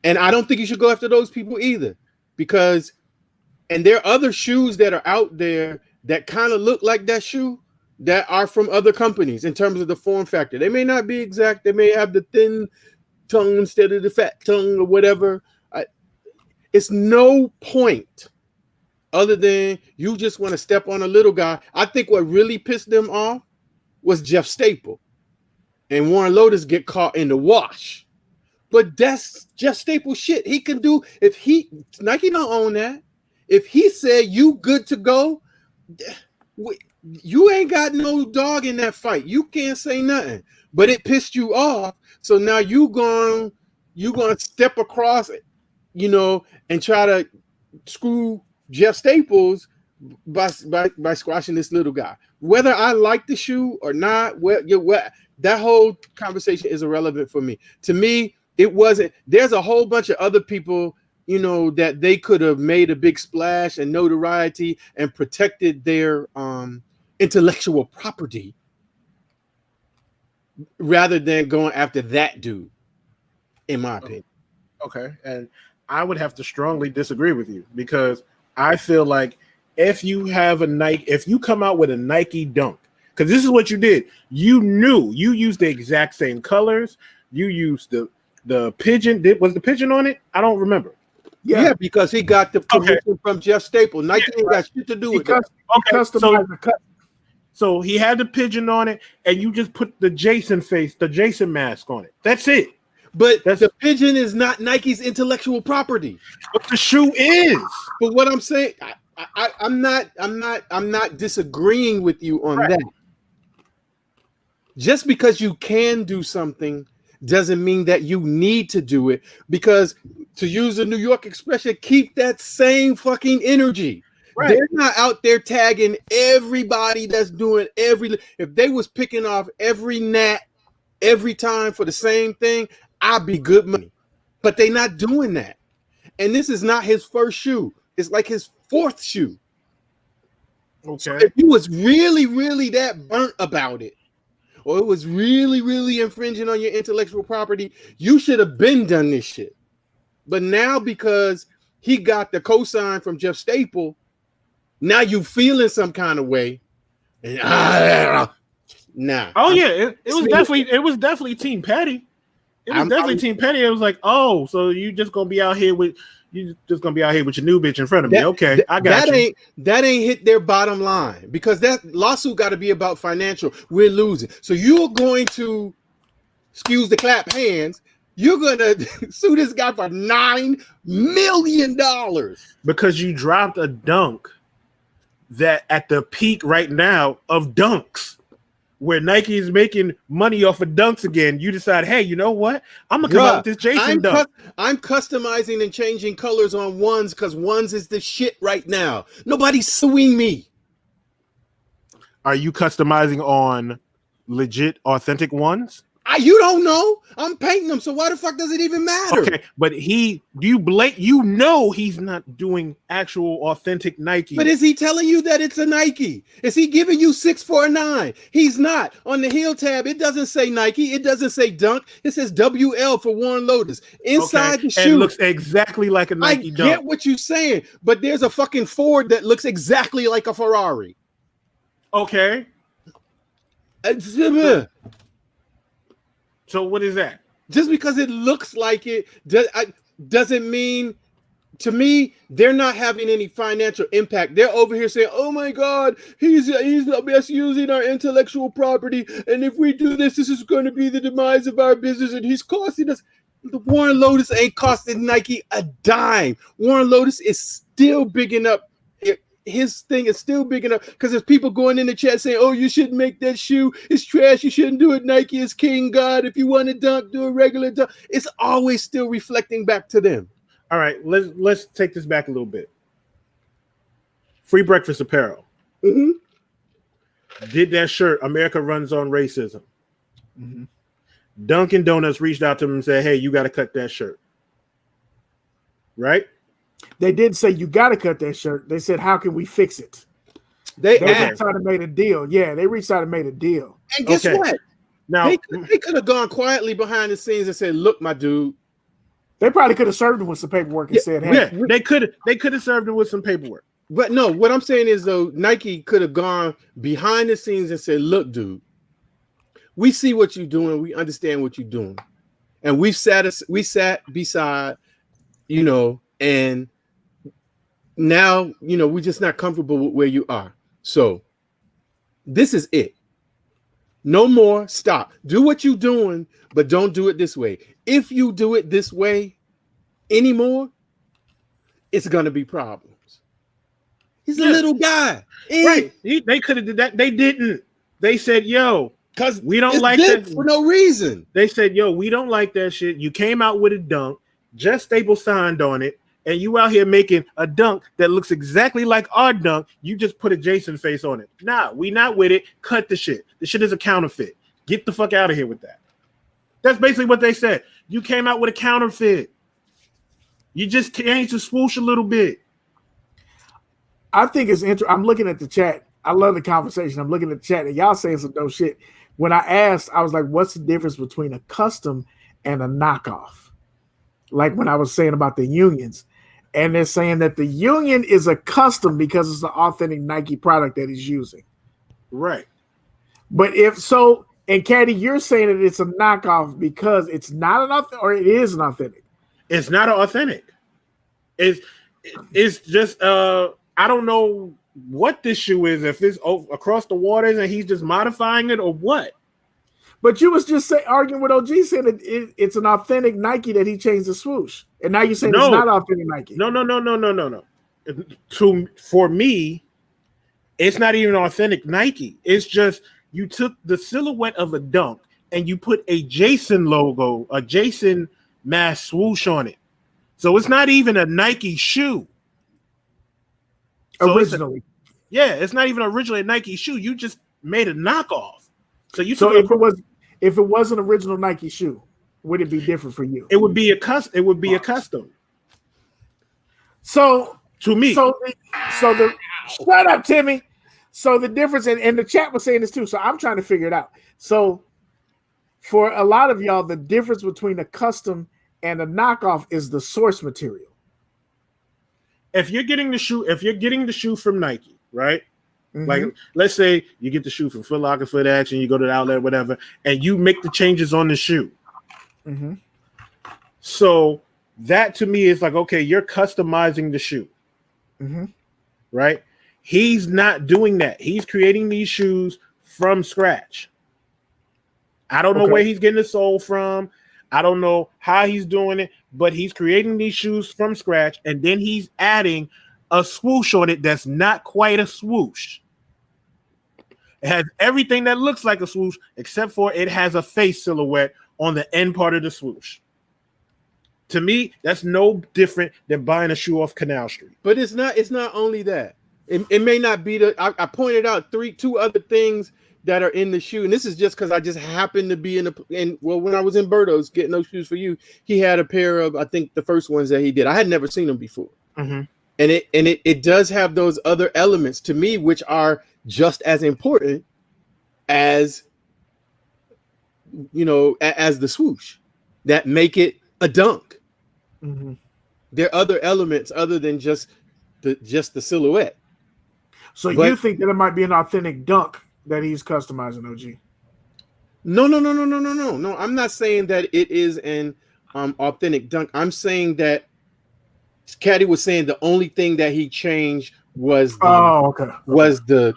I don't think you should go after those people either, because, and there are other shoes that are out there that kind of look like that shoe that are from other companies in terms of the form factor. They may not be exact. They may have the thin tongue instead of the fat tongue or whatever. It's no point other than you just want to step on a little guy. I think what really pissed them off was Jeff Staple and Warren Lotas get caught in the wash. But that's Jeff Staple shit. He can do, if he, Nike don't own that. If he said you good to go, you ain't got no dog in that fight. You can't say nothing. But it pissed you off. So now you gonna step across it, you know, and try to screw Jeff Staples by squashing this little guy. Whether I like the shoe or not, that whole conversation is irrelevant for me. To me, it wasn't. There's a whole bunch of other people, you know, that they could have made a big splash and notoriety and protected their intellectual property rather than going after that dude, in my opinion. Okay, and I would have to strongly disagree with you, because I feel like if you have a Nike, if you come out with a Nike Dunk, because this is what you did, you knew you used the exact same colors, you used the pigeon. Was the pigeon on it? I don't remember. Yeah, because he got the permission from Jeff Staple. Nike ain't got shit to do with that. So he had the pigeon on it, and you just put the Jason mask on it. That's it. But the pigeon is not Nike's intellectual property. But the shoe is. But what I'm saying, I'm not disagreeing with you on that. Just because you can do something doesn't mean that you need to do it. Because, to use a New York expression, keep that same fucking energy. Right. They're not out there tagging everybody that's doing if they was picking off every nat every time for the same thing, I'd be good money. But they're not doing that. And this is not his first shoe. It's like his fourth shoe. Okay. So if he was really, really that burnt about it, or it was really, really infringing on your intellectual property, you should have been done this shit. But now, because he got the cosign from Jeff Staple, now you feeling some kind of way. And nah. Oh yeah, it was definitely Team Petty. It was definitely Team Petty. It was like, oh, so you just gonna be out here with your new bitch in front of me. Okay, I got you. That ain't hit their bottom line, because that lawsuit got to be about financial. We're losing. So you're going to, excuse the clap hands, you're gonna sue this guy for $9 million because you dropped a dunk that at the peak right now of dunks, where Nike is making money off of dunks again. You decide, hey, you know what? I'm gonna come out with this Jason dunk. I'm customizing and changing colors on ones because ones is the shit right now. Nobody's suing me. Are you customizing on legit, authentic ones? You don't know. I'm painting them, so why the fuck does it even matter? Okay, but he's not doing actual authentic Nike. But is he telling you that it's a Nike? Is he giving you 6 for a 9? He's not. On the heel tab, it doesn't say Nike. It doesn't say Dunk. It says WL for Warren Lotas. Inside the shoe. It looks exactly like a Nike Dunk. I get what you're saying, but there's a fucking Ford that looks exactly like a Ferrari. Okay. So what is that? Just because it looks like it doesn't mean, to me, they're not having any financial impact. They're over here saying, oh my God, he's misusing our intellectual property. And if we do this, this is going to be the demise of our business. And he's costing us. The Warren Lotas ain't costing Nike a dime. Warren Lotas is still big enough. His thing is still big enough because there's people going in the chat saying, oh, you shouldn't make that shoe. It's trash. You shouldn't do it. Nike is king God. If you want to dunk, do a regular dunk. It's always still reflecting back to them. All right, let's take this back a little bit. Free Breakfast Apparel. Mm-hmm. Did that shirt, America Runs on Racism. Mm-hmm. Dunkin' Donuts reached out to them and said, hey, you got to cut that shirt. Right? They did say you got to cut that shirt. They said, how can we fix it? They reached out and made a deal. Yeah, they reached out and made a deal. And guess what? Now they could have gone quietly behind the scenes and said, look, my dude, They probably could have served him with some paperwork and said, "Hey, Yeah, they could have served him with some paperwork. But no, what I'm saying is though, Nike could have gone behind the scenes and said, "Look, dude, we see what you're doing. We understand what you're doing, and we sat beside, and now we're just not comfortable with where you are. So this is it. No more. Stop. Do what you're doing, but don't do it this way. If you do it this way anymore, it's gonna be problems." He's a little guy. Right. They could have did that. They didn't. They said, yo, because we don't like that for no reason. They said, yo, we don't like that shit. You came out with a dunk, just Staple signed on it, and you out here making a dunk that looks exactly like our dunk. You just put a Jason face on it. Nah, we not with it. Cut the shit. The shit is a counterfeit. Get the fuck out of here with that. That's basically what they said. You came out with a counterfeit. You just changed the swoosh a little bit. I think it's interesting. I'm looking at the chat. I love the conversation. I'm looking at the chat, and y'all saying some dope shit. When I asked, I was like, what's the difference between a custom and a knockoff? Like when I was saying about the unions. And they're saying that the union is a custom because it's an authentic Nike product that he's using. Right. But if so, and Kadi, you're saying that it's a knockoff because it's not an authentic, or it is an authentic? It's not an authentic. It's just I don't know what this shoe is, if it's across the waters and he's just modifying it or what. But you was just arguing with OG saying that it's an authentic Nike that he changed the swoosh. And now you're saying it's not authentic Nike. No. For me, it's not even authentic Nike. It's just you took the silhouette of a dunk and you put a Jason logo, a Jason mask swoosh on it. So it's not even a Nike shoe. So originally. It's not even originally a Nike shoe. You just made a knockoff. So if it was an original Nike shoe, would it be different for you? It would be a custom. It would be a custom. So to me, shut up, Timmy. So the difference, and the chat was saying this too. So I'm trying to figure it out. So for a lot of y'all, the difference between a custom and a knockoff is the source material. If you're getting the shoe from Nike, right? Mm-hmm. Like, let's say you get the shoe from Foot Locker, Foot Action, you go to the outlet, whatever, and you make the changes on the shoe. Mm-hmm. So that to me is like, okay, you're customizing the shoe, right? He's not doing that. He's creating these shoes from scratch. I don't know where he's getting the sole from. I don't know how he's doing it, but he's creating these shoes from scratch, and then he's adding a swoosh on it that's not quite a swoosh. It has everything that looks like a swoosh, except for it has a face silhouette on the end part of the swoosh. To me, that's no different than buying a shoe off Canal Street. But it's not only that. It may not be I pointed out two other things that are in the shoe, and this is just because I just happened to be when I was in Berto's getting those shoes for you, he had a pair of, I think the first ones that he did. I had never seen them before. Mm-hmm. And it does have those other elements to me, which are just as important as as the swoosh that make it a dunk. Mm-hmm. There are other elements other than just the silhouette. So you think that it might be an authentic dunk that he's customizing, OG? No. I'm not saying that it is an authentic dunk. I'm saying that Kadi was saying the only thing that he changed was the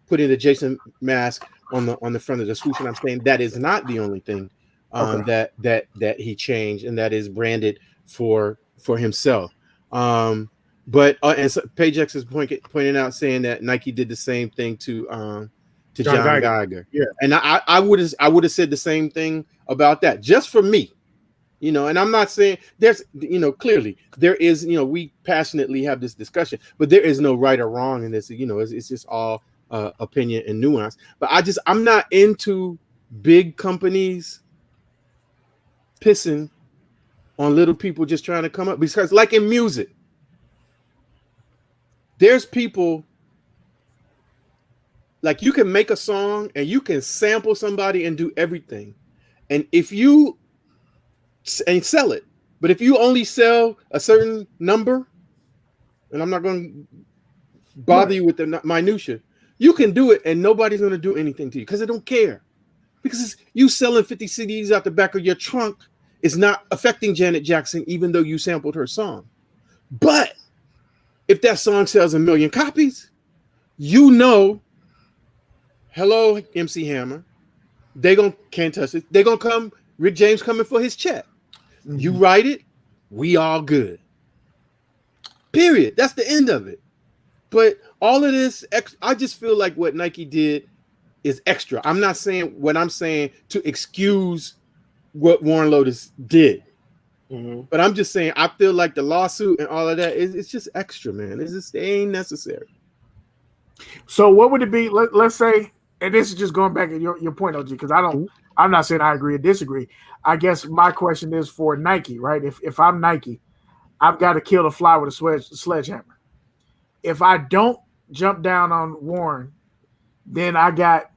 putting the Jason mask on the front of the swoosh, and I'm saying that is not the only thing that he changed, and that is branded for himself. But and so Pagex is pointing out, saying that Nike did the same thing to John Geiger. Yeah, and I would have said the same thing about that, just for me. And I'm not saying there's, clearly there is, we passionately have this discussion, but there is no right or wrong in this. It's just all opinion and nuance. But I'm not into big companies pissing on little people just trying to come up, because like in music, there's people like, you can make a song and you can sample somebody and do everything. And if you and sell it, But if you only sell a certain number, and I'm not going to bother you with the minutia, you can do it and nobody's going to do anything to you because they don't care. Because you selling 50 CDs out the back of your trunk is not affecting Janet Jackson, even though you sampled her song. But if that song sells 1 million copies, you know, hello, MC Hammer, can't touch it. They're going to come, Rick James coming for his check. Mm-hmm. You write it, we all good. Period. That's the end of it. But all of this, I just feel like what Nike did is extra. I'm not saying what I'm saying to excuse what Warren Lotas did. Mm-hmm. But I'm just saying I feel like the lawsuit and all of that it's just extra, man. It ain't necessary. So what would it be? Let's say, and this is just going back to your point, OG, because I'm not saying I agree or disagree. I guess my question is for Nike, right? If I'm Nike, I've got to kill the fly with a sledgehammer. If I don't jump down on Warren, then I got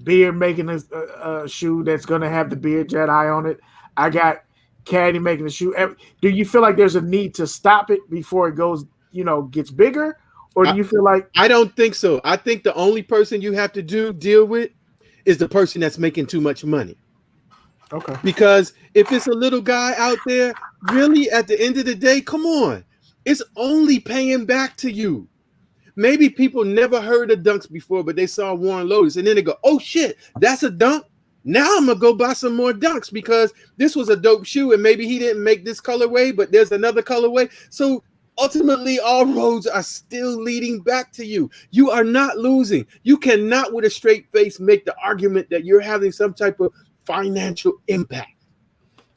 Beard making a shoe that's going to have the Beard Jedi on it. I got Kadi making a shoe. Do you feel like there's a need to stop it before it goes, gets bigger? Or do you feel like... I don't think so. I think the only person you have to deal with is the person that's making too much money. Okay. Because if it's a little guy out there, really, at the end of the day, come on. It's only paying back to you. Maybe people never heard of dunks before, but they saw Warren Lotas, and then they go, oh, shit, that's a dunk? Now I'm going to go buy some more dunks because this was a dope shoe, and maybe he didn't make this colorway, but there's another colorway. So ultimately, all roads are still leading back to you. You are not losing. You cannot, with a straight face, make the argument that you're having some type of financial impact.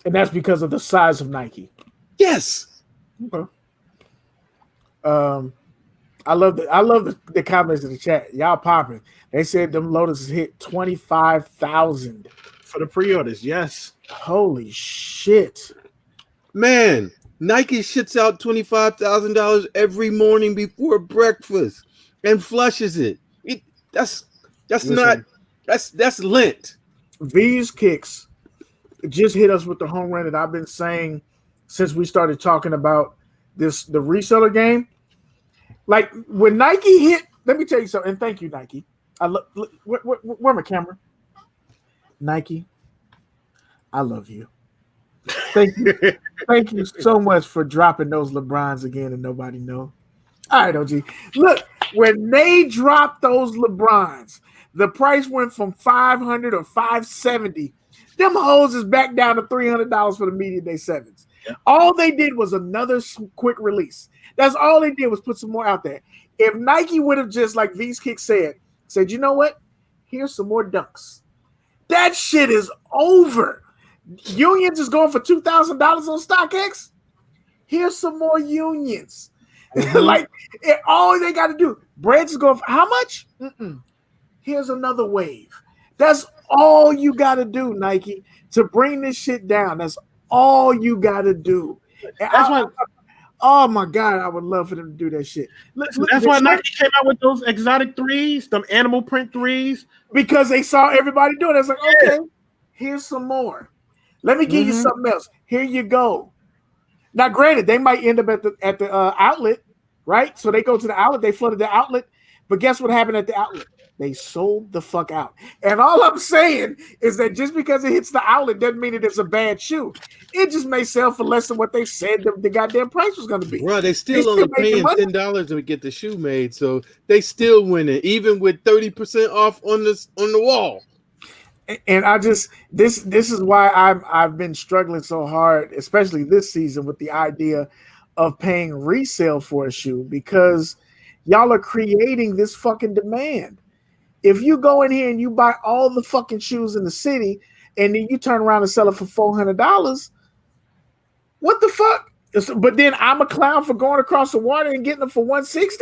And that's because of the size of Nike. Yes. Okay. I love the comments in the chat. Y'all popping. They said them Lotus hit 25,000 for the pre-orders. Yes. Holy shit, man! Nike shits out $25,000 every morning before breakfast and flushes it. That's lint. These kicks just hit us with the home run that I've been saying since we started talking about the reseller game. Like when Nike hit, let me tell you something. And thank you, Nike. Where my camera? Nike, I love you. Thank you. Thank you so much for dropping those LeBrons again and nobody know. All right, OG. Look, when they dropped those LeBrons, the price went from $500 or $570. Them hoes is back down to $300 for the Media Day 7s. Yeah. All they did was another quick release. That's all they did was put some more out there. If Nike would have just, like V's Kick said, you know what? Here's some more dunks. That shit is over. Unions is going for $2,000 on StockX. Here's some more unions. Mm-hmm. All they got to do. Brands is going for how much? Here's another wave. That's all you got to do, Nike, to bring this shit down. That's all you got to do. That's why. Oh my God, I would love for them to do that shit. That's why Nike came out with those exotic threes, them animal print threes, because they saw everybody doing it. It's like, okay, here's some more. Let me give you something else. Here you go. Now, granted, they might end up at the outlet, right? So they go to the outlet, they flooded the outlet, but guess what happened at the outlet? They sold the fuck out. And all I'm saying is that just because it hits the outlet doesn't mean that it's a bad shoe. It just may sell for less than what they said the goddamn price was going to be. Right, they still only paying $10 to get the shoe made, so they still winning, even with 30% off on the wall. And I just this is why I've been struggling so hard, especially this season, with the idea of paying resale for a shoe, because y'all are creating this fucking demand. If you go in here and you buy all the fucking shoes in the city and then you turn around and sell it for $400, what the fuck? But then I'm a clown for going across the water and getting them for $160.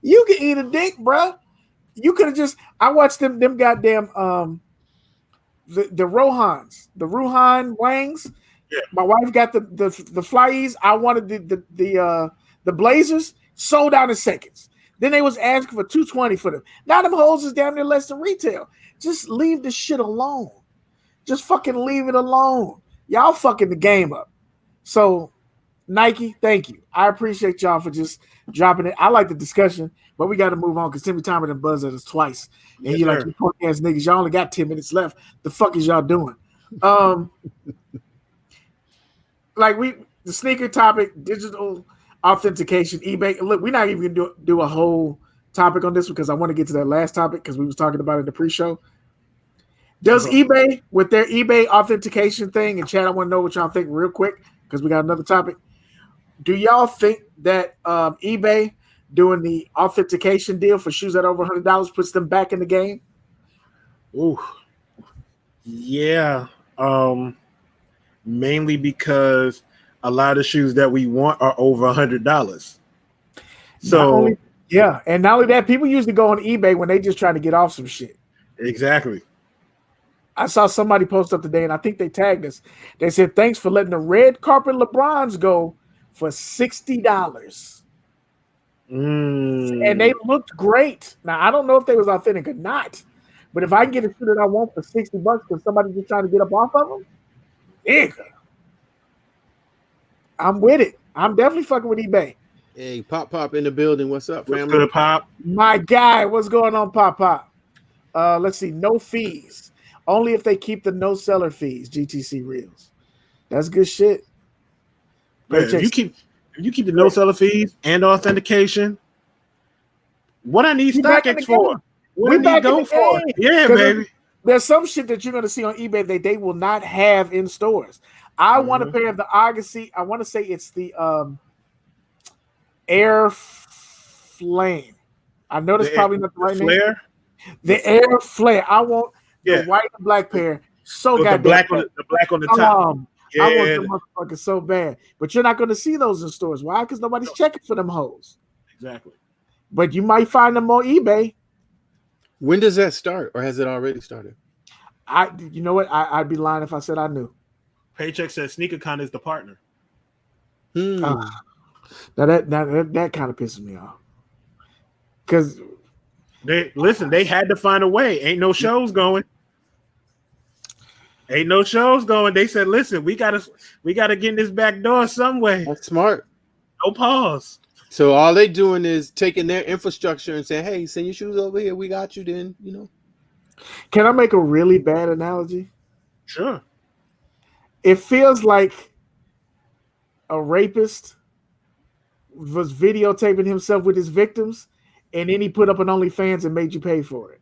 You can eat a dick, bro. You could have just. I watched them goddamn the Ruhan Wangs. Yeah. My wife got the flyies. I wanted the Blazers, sold out in seconds. Then they was asking for $220 for them. Now them hoes is damn near less than retail. Just leave the shit alone. Just fucking leave it alone. Y'all fucking the game up. So, Nike, thank you. I appreciate y'all for just dropping it. I like the discussion, but we got to move on because Timmy Timer done buzzed at us twice. And Yes, you're like, sir. you punk ass niggas, y'all only got 10 minutes left. The fuck is y'all doing? Like the sneaker topic, digital authentication, eBay. Look, we're not even gonna do a whole topic on this because I want to get to that last topic because we was talking about it in the pre-show. Does eBay with their eBay authentication thing, and Chad, I want to know what y'all think real quick because we got another topic. Do y'all think that eBay doing the authentication deal for shoes at over $100 puts them back in the game? Ooh, yeah. Mainly because a lot of shoes that we want are over $100. So and not only that, people usually go on eBay when they just trying to get off some shit. exactly. I saw somebody post up today, and I think they tagged us. They said, "Thanks for letting the red carpet LeBrons go for $60." And they looked great. Now I don't know if they was authentic or not, but if I can get a shoe that I want for $60 because somebody's just trying to get up off of them, nigga, I'm with it. I'm definitely fucking with eBay. Hey, Pop in the building. What's up, What's family? good, Pop? My guy, what's going on, Pop? Let's see. No fees. Only if they keep the no seller fees. GTC reels. That's good shit. Yeah, if you keep the no seller fees and authentication, what I need StockX for? What I need Go for? Yeah, baby. There's some shit that you're going to see on eBay that they will not have in stores. I want a pair of the Argosy. I want to say it's the Air Flame. I know that's probably not the right name. The Air Flare. I want the white and black pair. So the black on the top. I want them motherfuckers so bad. But you're not going to see those in stores. Why? Because nobody's checking for them hoes. Exactly. But you might find them on eBay. When does that start, or has it already started? You know what? I'd be lying if I said I knew. Paycheck says SneakerCon is the partner. Now that kind of pisses me off. Because they had to find a way. Ain't no shows going. They said, listen, we gotta get in this back door some way. That's smart. No pause. So all they doing is taking their infrastructure and saying, hey, send your shoes over here. We got you then, Can I make a really bad analogy? Sure. It feels like a rapist was videotaping himself with his victims, and then he put up an OnlyFans and made you pay for it.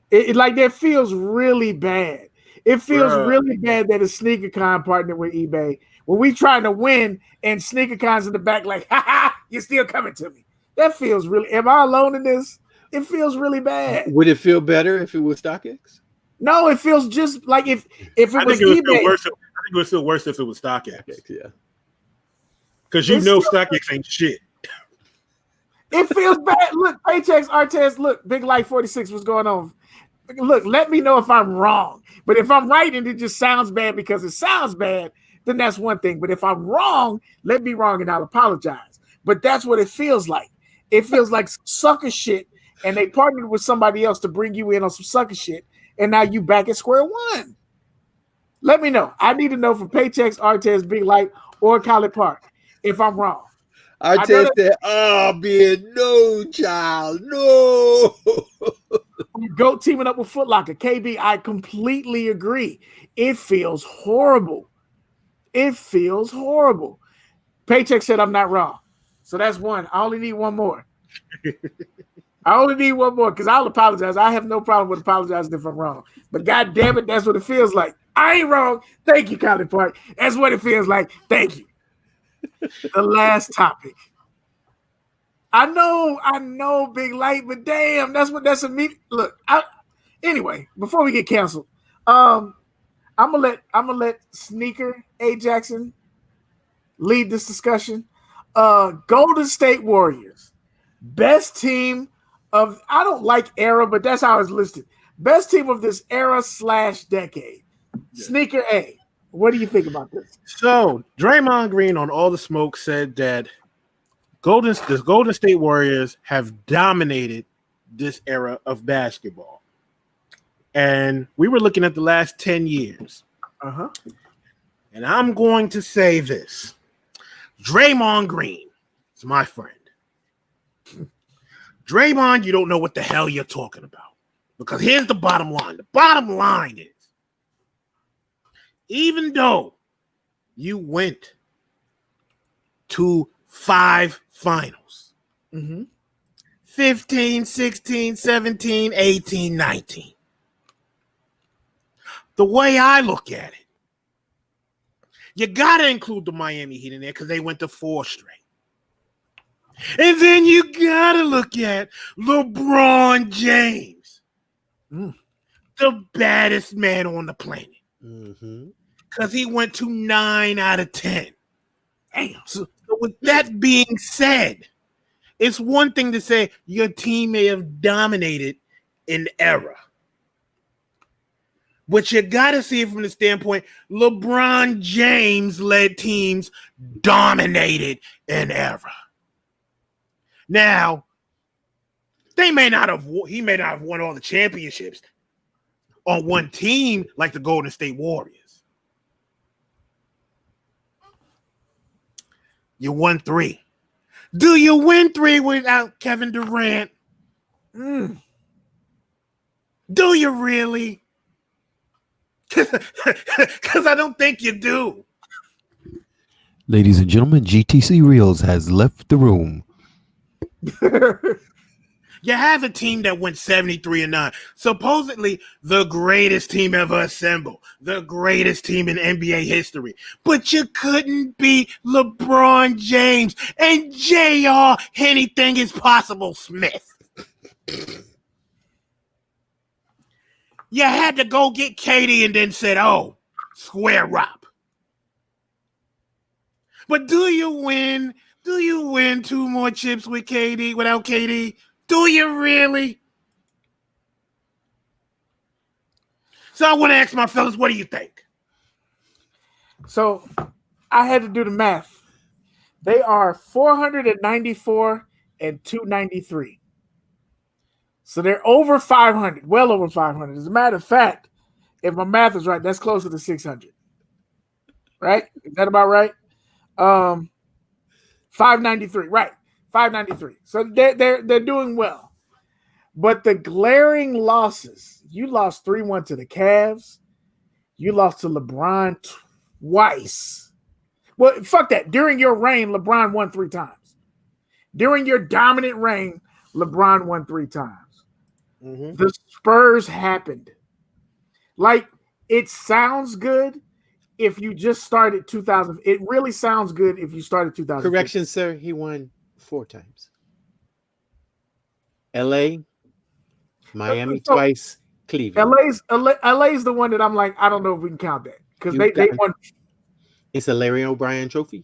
It like that feels really bad. It feels really bad that a SneakerCon partnered with eBay when we trying to win and SneakerCon's in the back like, ha, you're still coming to me. That feels really. Am I alone in this? It feels really bad. Would it feel better if it was StockX? No, it feels just like if it was eBay. I think it would feel worse if it was StockX. Yeah. Because StockX ain't shit. It feels bad. Look, Paychecks, Artez, look, Big Light 46, what's going on? Look, let me know if I'm wrong. But if I'm right and it just sounds bad because it sounds bad, then that's one thing. But if I'm wrong, let me wrong and I'll apologize. But that's what it feels like. It feels like sucker shit, and they partnered with somebody else to bring you in on some sucker shit, and now you back at square one. Let me know. I need to know from Paychecks, Artez, Big Light, or College Park if I'm wrong. Artez said, Beard, no, child, no. Goat teaming up with Foot Locker. KB, I completely agree. It feels horrible. Paycheck said I'm not wrong. So that's one. I only need one more. Because I'll apologize. I have no problem with apologizing if I'm wrong. But God damn it, that's what it feels like. I ain't wrong. Thank you, College Park. That's what it feels like. Thank you. The last topic. I know, Big Light, but damn, that's a meet. Look, anyway, before we get canceled, I'm gonna let Sneaker A Jackson lead this discussion. Golden State Warriors, best team of, I don't like era, but that's how it's listed. Best team of this era / decade. Yeah. Sneaker A, what do you think about this? So Draymond Green on All the Smoke said that the Golden State Warriors have dominated this era of basketball. And we were looking at the last 10 years. And I'm going to say this. Draymond Green is my friend. Draymond, you don't know what the hell you're talking about. Because here's the bottom line. The bottom line is, even though you went to 5 finals, 15, 16, 17, 18, 19. The way I look at it, you got to include the Miami Heat in there because they went to 4 straight. And then you got to look at LeBron James, the baddest man on the planet, because he went to 9 out of 10. Damn. So with that being said, it's one thing to say your team may have dominated an era. But you got to see it from the standpoint, LeBron James led teams dominated an era. Now, he may not have won all the championships on one team like the Golden State Warriors. You won 3. Do you win 3 without Kevin Durant? Do you really? Because I don't think you do. Ladies and gentlemen, GTC Reels has left the room. You have a team that went 73-9. Supposedly the greatest team ever assembled, the greatest team in NBA history. But you couldn't beat LeBron James and JR Anything is Possible Smith. You had to go get Kadi and then said, oh, square up. But do you win 2 more chips with Kadi, without Kadi? Do you really? So I want to ask my fellas, what do you think? So I had to do the math. They are 494 and 293. So they're over 500, well over 500. As a matter of fact, if my math is right, that's closer to 600. Right? Is that about right? 593, right? 593. So they're doing well. But the glaring losses, you lost 3-1 to the Cavs. You lost to LeBron twice. Well, fuck that. During your reign, LeBron won 3 times. During your dominant reign, LeBron won 3 times. The Spurs happened. Like, it sounds good if you just started 2000. It really sounds good if you started 2000. Correction, sir. He won 4 times. LA, Miami twice, Cleveland. LA's the one that I'm like, I don't know if we can count that because they won. It's a Larry O'Brien trophy.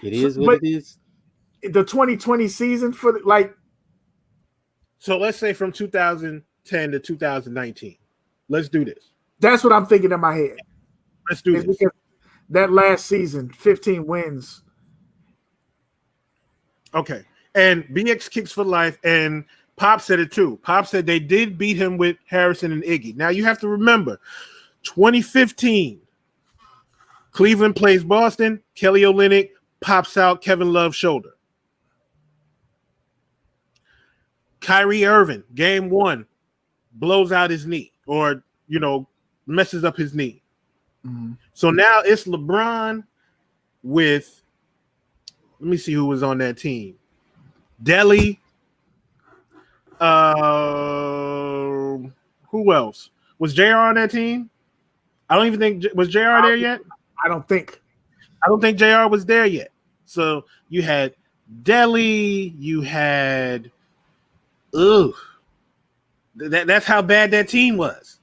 It is what it is. The 2020 season for like. So let's say from 2010 to 2019. Let's do this. That's what I'm thinking in my head. Let's do this. Because that last season, 15 wins. Okay. And BX Kicks for Life, and Pop said it too. Pop said they did beat him with Harrison and Iggy. Now you have to remember, 2015, Cleveland plays Boston. Kelly Olynyk pops out Kevin Love's shoulder. Kyrie Irving, game 1, blows out his knee or, messes up his knee. So now it's LeBron with, let me see who was on that team. Delly. Who else? Was JR on that team? I don't even think, was JR there yet? I don't think JR was there yet. So you had Delly, you had that's how bad that team was.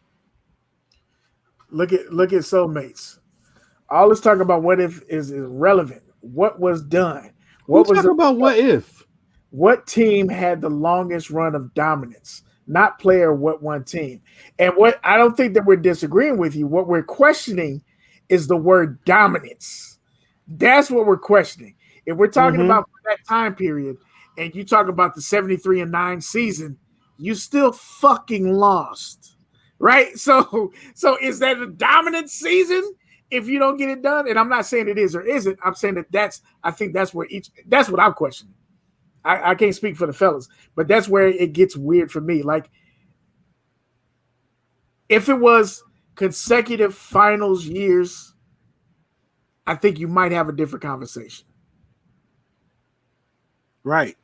Look at soulmates. All this talk about what if is irrelevant. What was done? What was about what if? What team had the longest run of dominance? Not player, what one team. And what I don't think that we're disagreeing with you. What we're questioning is the word dominance. That's what we're questioning. If we're talking about that time period and you talk about the 73-9 season, you still fucking lost. Right? So is that a dominant season? if you don't get it done. And I'm not saying it is or isn't. I'm saying I think that's where that's what I'm questioning. I can't speak for the fellas, but that's where it gets weird for me. Like, if it was consecutive finals years, I think you might have a different conversation. Right.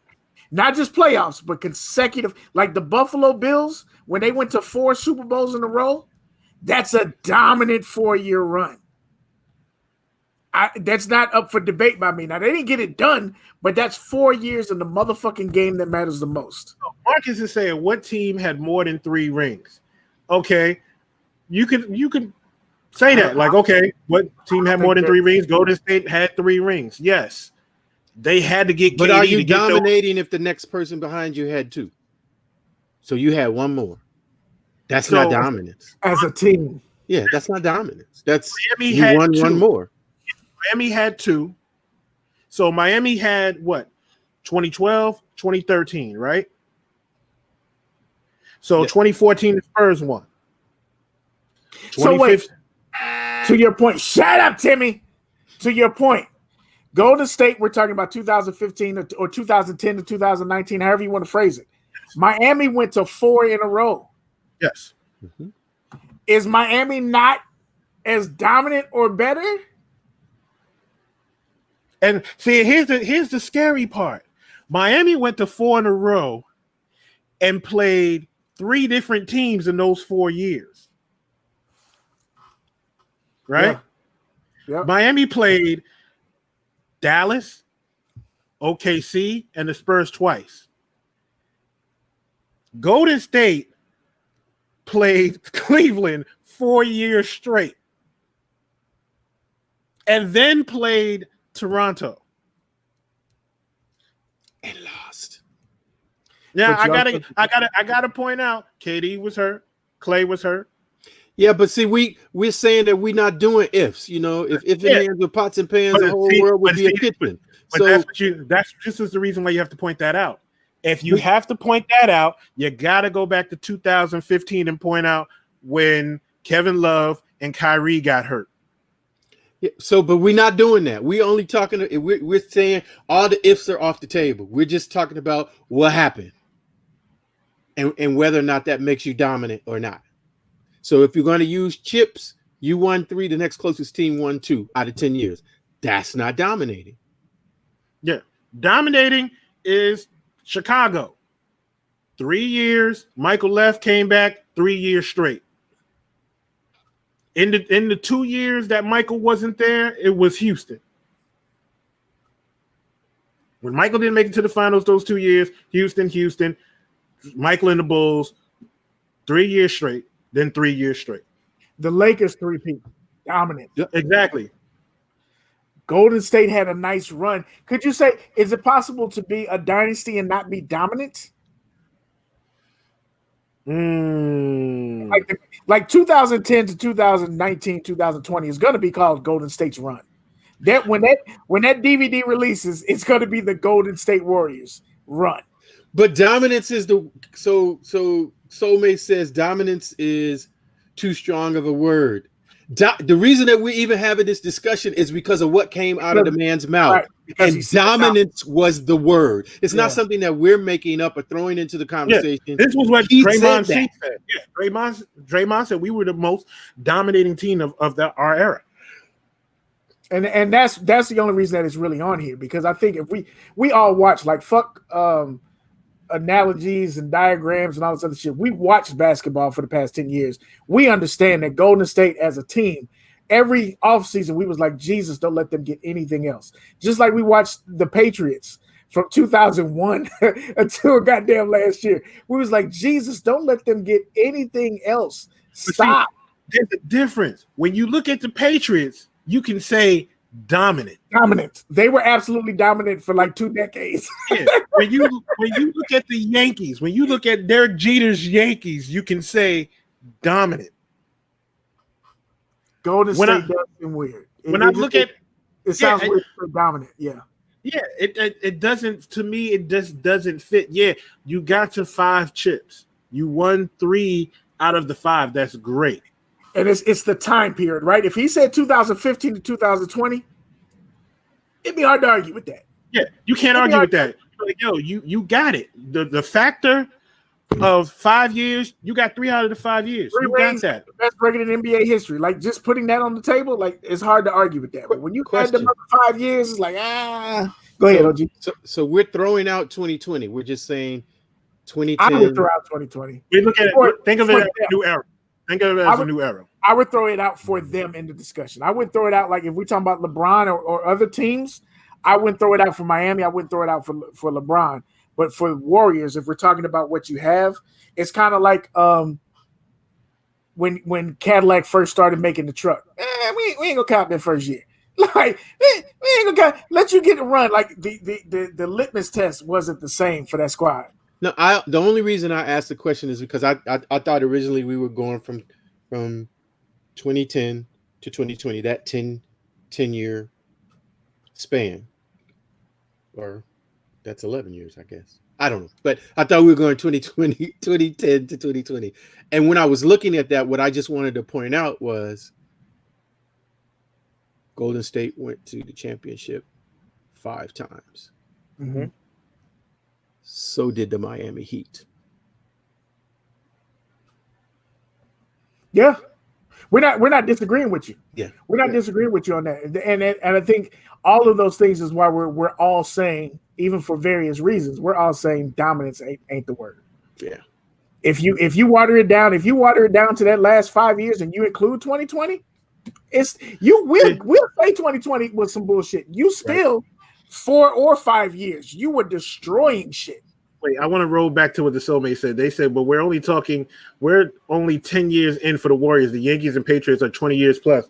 Not just playoffs, but consecutive. Like the Buffalo Bills, when they went to 4 Super Bowls in a row, that's a dominant 4-year run. That's not up for debate by me. Now, they didn't get it done, but that's 4 years in the motherfucking game that matters the most. Marcus is saying, what team had more than 3 rings? Okay, you could say that. Like, okay, what team had more than 3 rings? Golden State had 3 rings. Yes. They had to get KD. But are you dominating if the next person behind you had 2? So you had 1 more. That's not dominance. As a team. Yeah, that's not dominance. That's Miami you had won 2. 1 more. Miami had 2. So Miami had what? 2012, 2013, right? So 2014, the Spurs won. So wait, to your point, shut up, Timmy. To your point, Golden State, we're talking about 2015 or 2010 to 2019, however you want to phrase it. Miami went to 4 in a row. Yes. Mm-hmm. Is Miami not as dominant or better? And see, here's the scary part. Miami went to 4 in a row and played 3 different teams in those 4 years. Right? Yeah. Yep. Miami played Dallas, OKC, and the Spurs twice. Golden State played Cleveland 4 years straight. And then played Toronto And lost. Now I gotta point out, KD was hurt, Clay was hurt. Yeah, but see, we're saying that we're not doing ifs. You know, if it hands with pots and pans, the whole world would be a kitchen. So this is the reason why you have to point that out. If you have to point that out, you gotta go back to 2015 and point out when Kevin Love and Kyrie got hurt. Yeah, but we're not doing that. We're only talking. We're saying all the ifs are off the table. We're just talking about what happened and whether or not that makes you dominant or not. So if you're going to use chips, you won 3. The next closest team won 2 out of 10 years. That's not dominating. Yeah, dominating is Chicago. 3 years. Michael left, came back 3 years straight. In the 2 years that Michael wasn't there, it was Houston. When Michael didn't make it to the finals those 2 years, Houston, Michael and the Bulls, 3 years straight, then 3 years straight. The Lakers 3-peat, dominant. Yeah, exactly. Golden State had a nice run. Could you say, is it possible to be a dynasty and not be dominant? Like 2010 to 2019, 2020 is going to be called Golden State's run. That when that DVD releases, it's going to be the Golden State Warriors run. But dominance is so Soulmate says dominance is too strong of a word. The reason that we're even having this discussion is because of what came out of the man's mouth. Right, and dominance was the word. It's not something that we're making up or throwing into the conversation. Yeah, this was what Draymond said. Yeah, Draymond said we were the most dominating team of our era. And that's the only reason that it's really on here, because I think if we all watch, like, fuck analogies and diagrams and all this other shit. We watched basketball for the past 10 years. We understand that Golden State as a team, every offseason, we was like, Jesus, don't let them get anything else. Just like we watched the Patriots from 2001 until goddamn last year. We was like, Jesus, don't let them get anything else. Stop. See, there's a difference. When you look at the Patriots, you can say dominant. They were absolutely dominant for like 2 decades. Yeah. When you look at the Yankees, when you look at Derek Jeter's Yankees, you can say dominant. Golden State does seem weird. It sounds weird for dominant. Yeah. Yeah, it doesn't, to me, it just doesn't fit. Yeah, you got to 5 chips. You won 3 out of the 5. That's great. And it's the time period, right? If he said 2015 to 2020, it'd be hard to argue with that. Yeah, you can't argue with that. Like, yo, you got it. The factor of 5 years, you got 3 out of the 5 years. Three You rings, got that. Best record in NBA history. Like, just putting that on the table, like, it's hard to argue with that. But when you add them up 5 years, it's like, Go ahead, OG. So we're throwing out 2020. We're just saying 2010. I would throw out 2020. We look at it. Think of it as a new era. Think of it as a new era. I would throw it out for them in the discussion. I wouldn't throw it out like if we're talking about LeBron or other teams. I wouldn't throw it out for Miami. I wouldn't throw it out for LeBron. But for Warriors, if we're talking about what you have, it's kind of like when Cadillac first started making the truck. We ain't gonna count that first year. Like we ain't gonna count. Let you get it run. Like the litmus test wasn't the same for that squad. No, the only reason I asked the question is because I thought originally we were going from 2010 to 2020, that 10-year span. Or that's 11 years, I guess. I don't know. But I thought we were going 2010 to 2020. And when I was looking at that, what I just wanted to point out was Golden State went to the championship 5 times. Mm-hmm. So did the Miami Heat. Yeah. We're not disagreeing with you. Yeah. We're not disagreeing with you on that. And I think all of those things is why we're all saying, even for various reasons, we're all saying dominance ain't the word. Yeah. If you water it down to that last 5 years and you include 2020, we'll say 2020 was some bullshit. You still 4 or 5 years, you were destroying shit. Wait, I want to roll back to what the soulmate said. They said, but we're only 10 years in for the Warriors. The Yankees and Patriots are 20 years plus.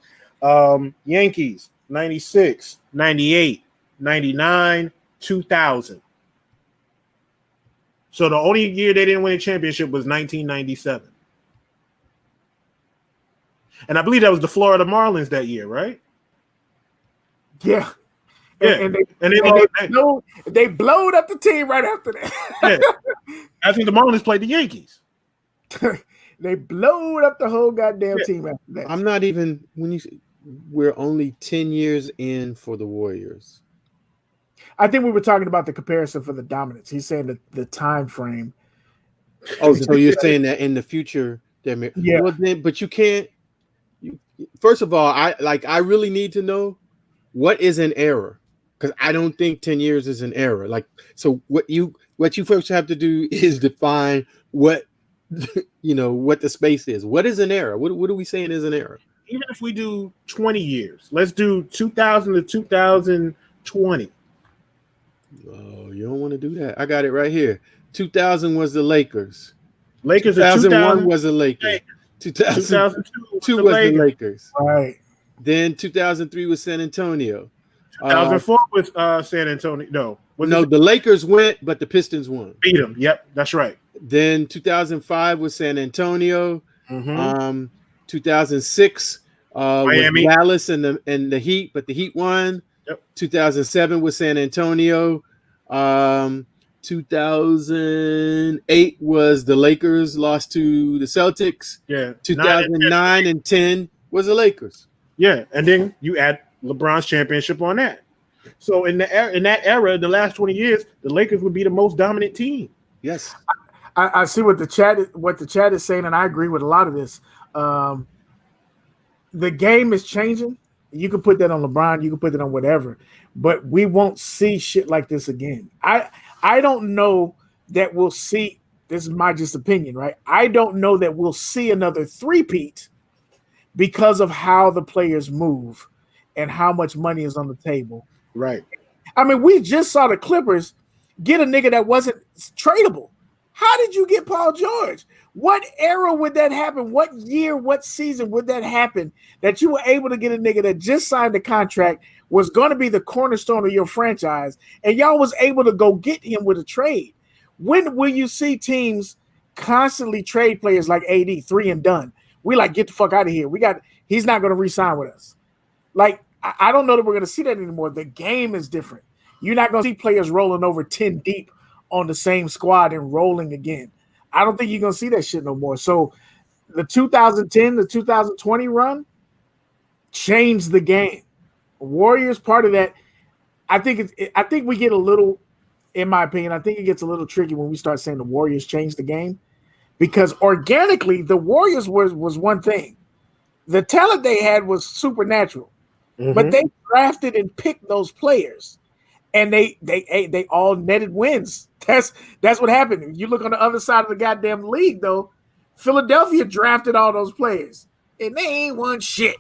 Yankees, 96, 98, 99, 2000. So the only year they didn't win a championship was 1997. And I believe that was the Florida Marlins that year, right? Yeah. Yeah. They blowed up the team right after that. Yeah. I think the Marlins played the Yankees. They blowed up the whole goddamn team after that. I'm not even we're only 10 years in for the Warriors. I think we were talking about the comparison for the dominance. He's saying that the time frame. Oh, so you're saying that in the future, yeah. Well, then, but you can't. First of all, I really need to know what is an error, because I don't think 10 years is an error. Like, so what you first have to do is define what what the space is. What is an error? What are we saying is an error? Even if we do 20 years, let's do 2000 to 2020. Oh, you don't want to do that. I got it right here. 2000 was the Lakers. 2001 was the Lakers. 2002 was the Lakers. Right. Then 2003 was San Antonio. 2004 was San Antonio. No, the Lakers went, but the Pistons won. Beat them. Yep, that's right. Then 2005 was San Antonio. Mm-hmm. 2006 Miami, was Dallas and the Heat, but the Heat won. Yep. 2007 was San Antonio. 2008 was the Lakers, lost to the Celtics. Yeah. 2009 and 10 was the Lakers. Yeah, and then you add LeBron's championship on that. So in that era, the last 20 years, the Lakers would be the most dominant team. Yes. I see what the chat is saying, and I agree with a lot of this. The game is changing. You can put that on LeBron, you can put it on whatever, but we won't see shit like this again. I don't know that we'll see. This is my just opinion, right? I don't know that we'll see another three-peat because of how the players move and how much money is on the table. Right. I mean, we just saw the Clippers get a nigga that wasn't tradable. How did you get Paul George? What era would that happen? What year, what season would that happen that you were able to get a nigga that just signed a contract, was going to be the cornerstone of your franchise, and y'all was able to go get him with a trade? When will you see teams constantly trade players like AD, 3 and done? We like, get the fuck out of here. He's not going to re-sign with us. Like, I don't know that we're going to see that anymore. The game is different. You're not going to see players rolling over 10 deep on the same squad and rolling again. I don't think you're going to see that shit no more. So the 2010, the 2020 run changed the game. Warriors part of that. I think we get a little, in my opinion, I think it gets a little tricky when we start saying the Warriors changed the game, because organically the Warriors was one thing. The talent they had was supernatural, but they drafted and picked those players, and they all netted wins. That's what happened. You look on the other side of the goddamn league, though. Philadelphia drafted all those players, and they ain't won shit.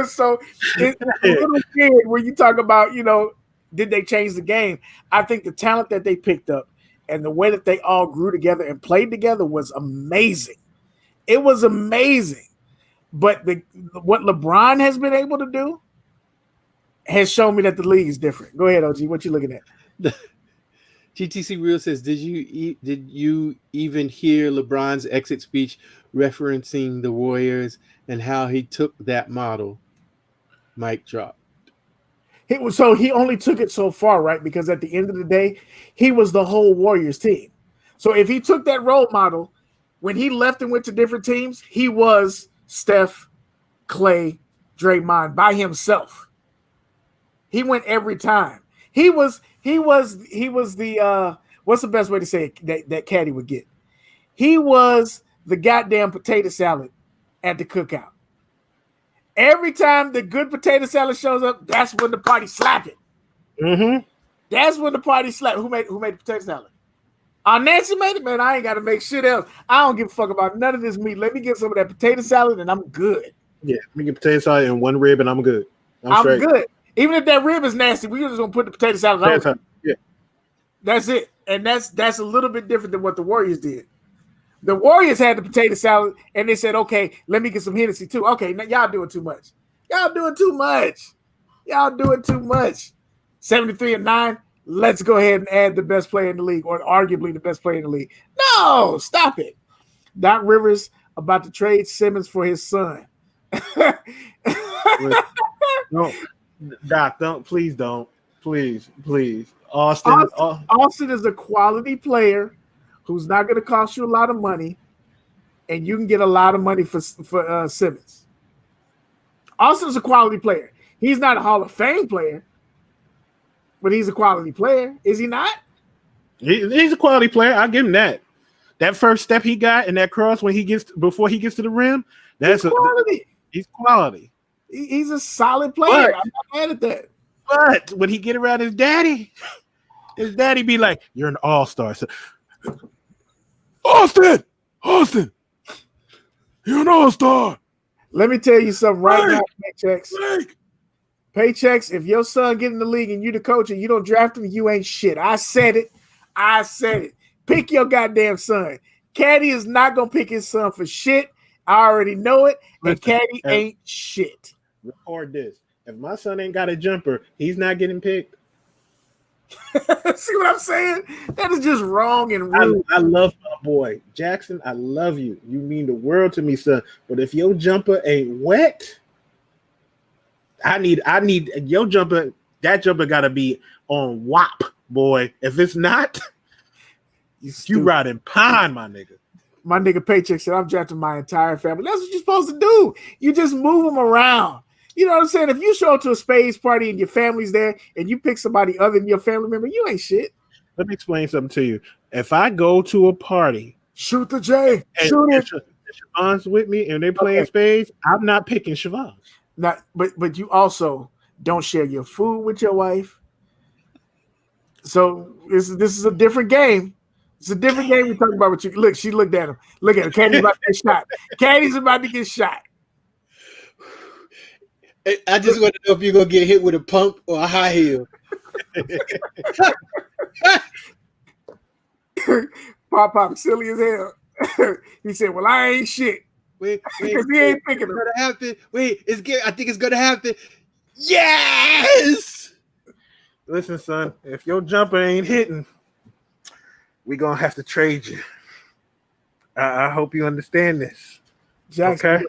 So it's a little weird when you talk about, did they change the game? I think the talent that they picked up and the way that they all grew together and played together was amazing. It was amazing. But what LeBron has been able to do has shown me that the league is different. Go ahead, OG. What you looking at? GTC Real says, did you even hear LeBron's exit speech referencing the Warriors and how he took that model? Mic drop. He only took it so far, right? Because at the end of the day, he was the whole Warriors team. So if he took that role model, when he left and went to different teams, he was Steph, Clay, Draymond by himself. He went every time. He was the what's the best way to say it that Kadi would get? He was the goddamn potato salad at the cookout. Every time the good potato salad shows up, that's when the party slap it. That's when the party slap. Who made the potato salad? Nancy made it, man. I ain't got to make shit else. I don't give a fuck about none of this meat. Let me get some of that potato salad, and I'm good. Yeah, let me get potato salad and one rib, and I'm good. I'm good. Even if that rib is nasty, we're just gonna put the potato salad on. Yeah, that's it. And that's a little bit different than what the Warriors did. The Warriors had the potato salad, and they said, "Okay, let me get some Hennessy too." Okay, now y'all doing too much. Y'all doing too much. 73-9. Let's go ahead and add the best player in the league, or arguably the best player in the league. No, stop it. Doc Rivers about to trade Simmons for his son. No, Doc, please don't. Please. Austin is a quality player who's not going to cost you a lot of money, and you can get a lot of money for Simmons. Austin's a quality player. He's not a Hall of Fame player, but he's a quality player. Is he not? He's a quality player. I'll give him that. That first step he got in that cross before he gets to the rim, that's quality. He's quality. He's a solid player. I'm not mad at that. But when he get around his daddy be like, "You're an all-star." So, Austin, you're an all-star. Let me tell you something right now, Paychecks. If your son get in the league and you the coach and you don't draft him, you ain't shit. I said it. Pick your goddamn son. Kadi is not gonna pick his son for shit. I already know it. And Kadi ain't shit. Record this. If my son ain't got a jumper, he's not getting picked. See what I'm saying? That is just wrong and rude. I love my boy Jackson. I love you. You mean the world to me, son. But if your jumper ain't wet, I need your jumper. That jumper got to be on WAP, boy. If it's not, you riding pine, my nigga. My nigga Paycheck said, "I'm drafting my entire family." That's what you're supposed to do. You just move them around. You know what I'm saying? If you show up to a spades party and your family's there and you pick somebody other than your family member, you ain't shit. Let me explain something to you. If I go to a party, shoot the J, shoot it. Siobhan's with me and they're playing spades, I'm not picking Siobhan. Not, but you also don't share your food with your wife. So this is a different game. It's a different game we're talking about. What you look, she looked at him. Look at him. Kadi's about to get shot. Kadi's about to get shot. I just want to know if you're going to get hit with a pump or a high heel. Pop, silly as hell. He said, "Well, I ain't shit." Wait, because he ain't picking him. Gonna happen. Wait, I think it's going to happen. Yes! Listen, son, if your jumper ain't hitting, we're going to have to trade you. I hope you understand this. Jackson, okay?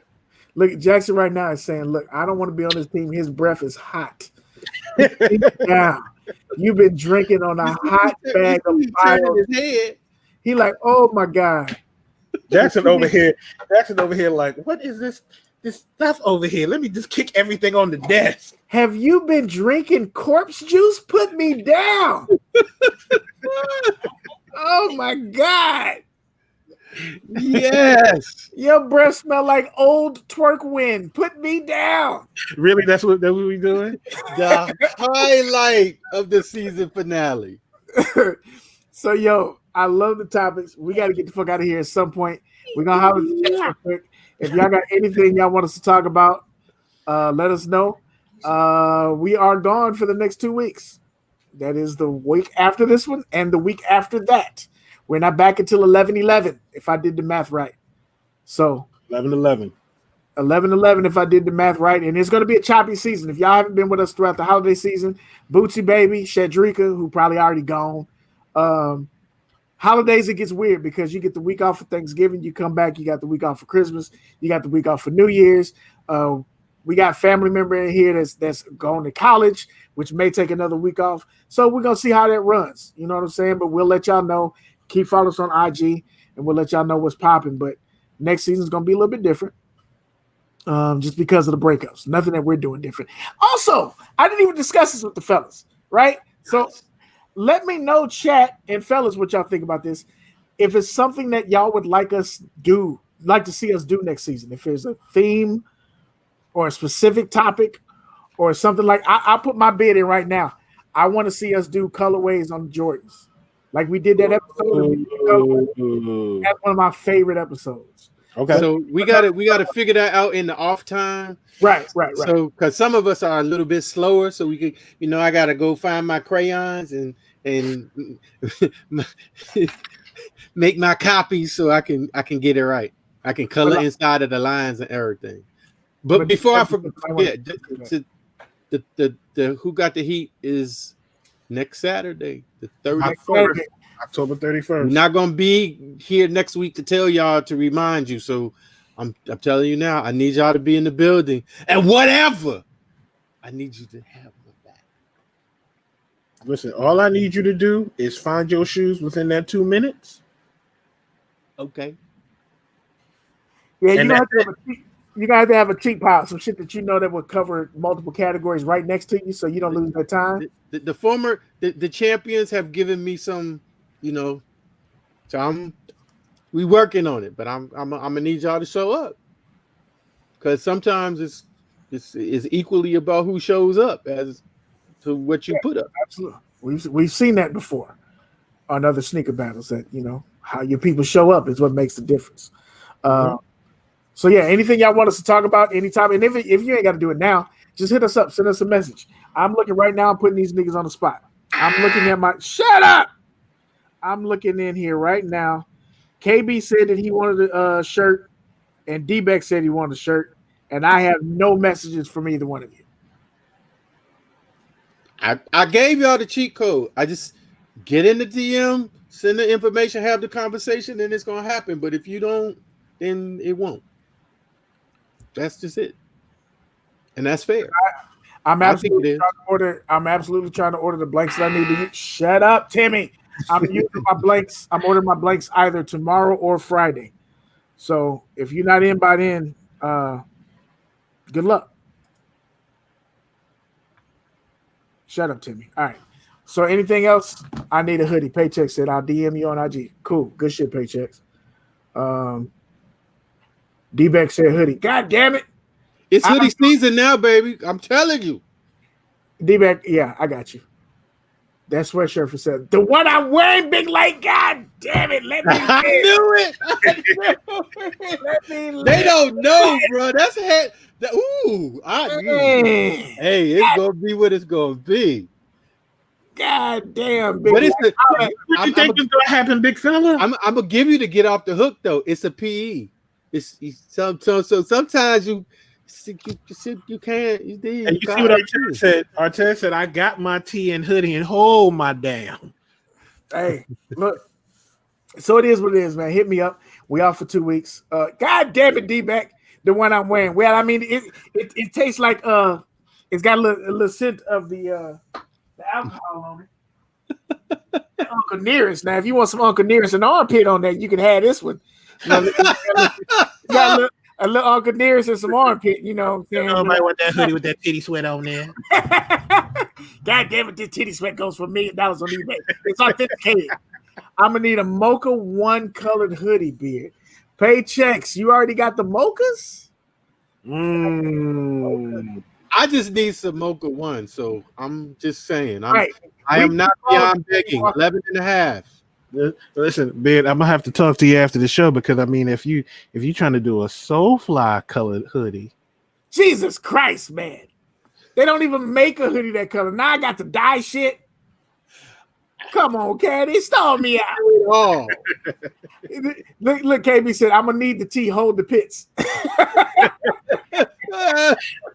Look, Jackson right now is saying, "Look, I don't want to be on this team. His breath is hot." Now, you've been drinking on a hot bag of fire. He like, "Oh my God, Jackson over here, like, what is this stuff over here? Let me just kick everything on the desk. Have you been drinking corpse juice? Put me down. Oh my God. Yes. Your breath smell like old twerk wind. Put me down. Really? That's what we doing? The highlight of the season finale. So, yo, I love the topics. We got to get the fuck out of here at some point. We're going to have a chat real quick. If y'all got anything y'all want us to talk about, let us know. We are gone for the next 2 weeks. That is the week after this one and the week after that. We're not back until 11/11, if I did the math right. So 11/11. 11/11, if I did the math right. And it's going to be a choppy season. If y'all haven't been with us throughout the holiday season, Bootsy Baby, Shadrika, who probably already gone. Holidays, it gets weird because you get the week off for Thanksgiving. You come back, you got the week off for Christmas. You got the week off for New Year's. We got family member in here that's going to college, which may take another week off. So we're going to see how that runs. You know what I'm saying? But we'll let y'all know. Keep following us on IG, and we'll let y'all know what's popping. But next season is going to be a little bit different just because of the breakups. Nothing that we're doing different. Also, I didn't even discuss this with the fellas, right? So let me know, chat and fellas, what y'all think about this. If it's something that y'all would like to see us do next season. If there's a theme or a specific topic or something like I'll put my bid in right now. I want to see us do colorways on the Jordans. Like we did that episode. That's one of my favorite episodes. Okay. So we gotta figure that out in the off time. Right. So because some of us are a little bit slower, so we could, I gotta go find my crayons and make my copies so I can get it right. I can color inside of the lines and everything. But before I forget, the Who Got the Heat is next Saturday, the 31st. October 31st. We're not gonna be here next week to tell y'all to remind you. So I'm telling you now, I need y'all to be in the building. And whatever, I need you to have my back. Listen, all I need you to do is find your shoes within that 2 minutes. Okay. Yeah, you gotta have to have a cheat pile, some shit that that would cover multiple categories right next to you, so you don't lose that time. The champions have given me some, so we working on it, but I'm gonna need y'all to show up, because sometimes it's equally about who shows up as to what you put up. Absolutely, we've seen that before on other sneaker battles. That how your people show up is what makes the difference. So yeah, anything y'all want us to talk about anytime, and if you ain't got to do it now, just hit us up, send us a message. I'm looking right now, I'm putting these niggas on the spot. I'm looking at shut up. I'm looking in here right now. KB said that he wanted a shirt, and D-Beck said he wanted a shirt, and I have no messages from either one of you. I gave y'all the cheat code. I just get in the DM, send the information, have the conversation, and it's gonna happen. But if you don't, then it won't. That's just it, and that's fair. I'm absolutely trying to order the blanks that I need to use. Shut up, Timmy. I'm using my blanks. I'm ordering my blanks either tomorrow or Friday. So if you're not in by then, good luck. Shut up, Timmy. All right. So anything else? I need a hoodie. Paycheck said I'll DM you on IG. Cool. Good shit, Paychecks. D-Beck said hoodie. God damn it. It's hoodie season now, baby. I'm telling you. D-Beck, yeah, I got you. That sweatshirt for sale. The one I'm wearing, Big Light. God damn it. Let me I knew it. Let me They don't know, bro. That's head. Hey, it's going to be what it's going to be. God damn, Big What you think is going to happen, big fella? I'm going to give you to get off the hook, though. It's a PE. So sometimes you can't. And you see what Arteta said? Arteta said, "I got my tee and hoodie and hold my damn." Hey, look. So it is what it is, man. Hit me up. We out for 2 weeks. God damn it, D-Back. The one I'm wearing. Well, I mean, it tastes like it's got a little scent of the alcohol on it. Uncle Nearest. Now, if you want some Uncle Nearest and armpit on that, you can have this one. You got a little Uncle Nearest and some armpit, you know what I'm saying? Nobody want that hoodie with that titty sweat on there. God damn it, this titty sweat goes for $1 million on eBay. It's authenticated. I'm gonna need a mocha one colored hoodie, Beard. Paychecks. You already got the mochas? I just need some mocha one, so I'm just saying. Right. I am not beyond begging. 11 and a half. Listen, Ben, I'm gonna have to talk to you after the show because I mean, if you trying to do a Soulfly colored hoodie, Jesus Christ, man. They don't even make a hoodie that color. Now I got to dye shit. Come on, Kadi, stall me out. Oh, Look, KB said, I'm gonna need the tea, hold the pits.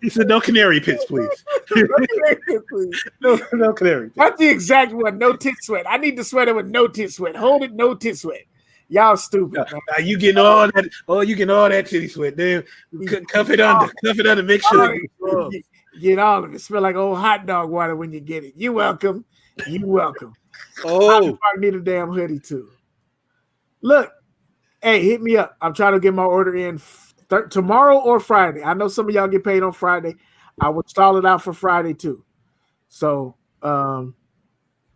he said, "No canary pits, please. no canary pits." That's the exact one. No tit sweat. I need the sweater with no tit sweat. Hold it, no tit sweat. Y'all stupid. Now you getting all that? Oh, you getting all that titty sweat? Damn, cuff it under. Make sure you get all of it. Smell like old hot dog water when you get it. You welcome. You welcome. Oh, I need a damn hoodie too. Look, hey, hit me up. I'm trying to get my order in tomorrow or Friday. I know some of y'all get paid on Friday. I will stall it out for Friday too. So,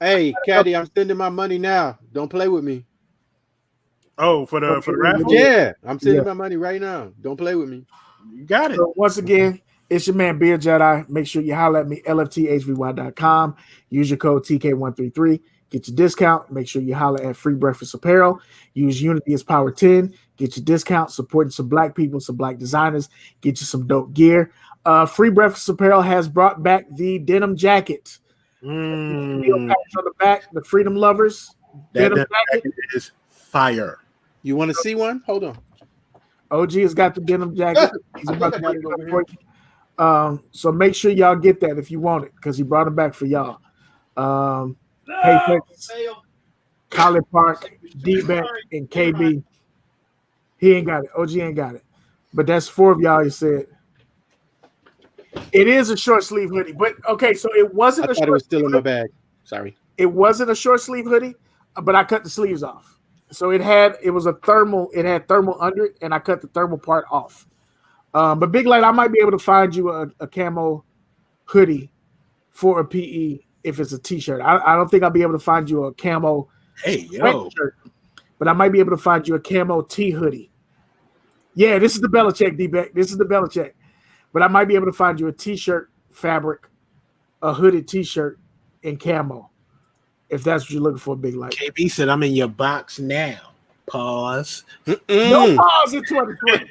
hey, Kadi, I'm sending my money now. Don't play with me. Oh, for the raffle? Yeah, I'm sending my money right now. Don't play with me. You got it. So once again, it's your man Beard Jedi. Make sure you holler at me, lfthvy.com. Use your code TK133. Get your discount. Make sure you holler at Free Breakfast Apparel. Use Unity as Power 10. Get your discount. Supporting some black people, some black designers. Get you some dope gear. Free Breakfast Apparel has brought back the denim jacket. On the back, the Freedom Lovers. Denim jacket is fire. You want to see one? Hold on. OG has got the denim jacket. He's about to bring it up for you. So make sure y'all get that if you want it, because he brought them back for y'all. Paychecks, Collie Park, D-Back, and KB. He ain't got it. OG ain't got it. But that's 4 of y'all, he said. It is a short sleeve hoodie. But okay, so it wasn't I thought it was still in my bag. Sorry. It wasn't a short sleeve hoodie, but I cut the sleeves off. So it had thermal under it, and I cut the thermal part off. But Big Light, I might be able to find you a camo hoodie for a PE if it's a t-shirt. I don't think I'll be able to find you a camo shirt, but I might be able to find you a camo tee hoodie. Yeah, this is the Belichick, D-Back. This is the Belichick. But I might be able to find you a t-shirt fabric, a hooded t-shirt in camo, if that's what you're looking for, Big Light. KB said, I'm in your box now. Pause. No pause in 2020.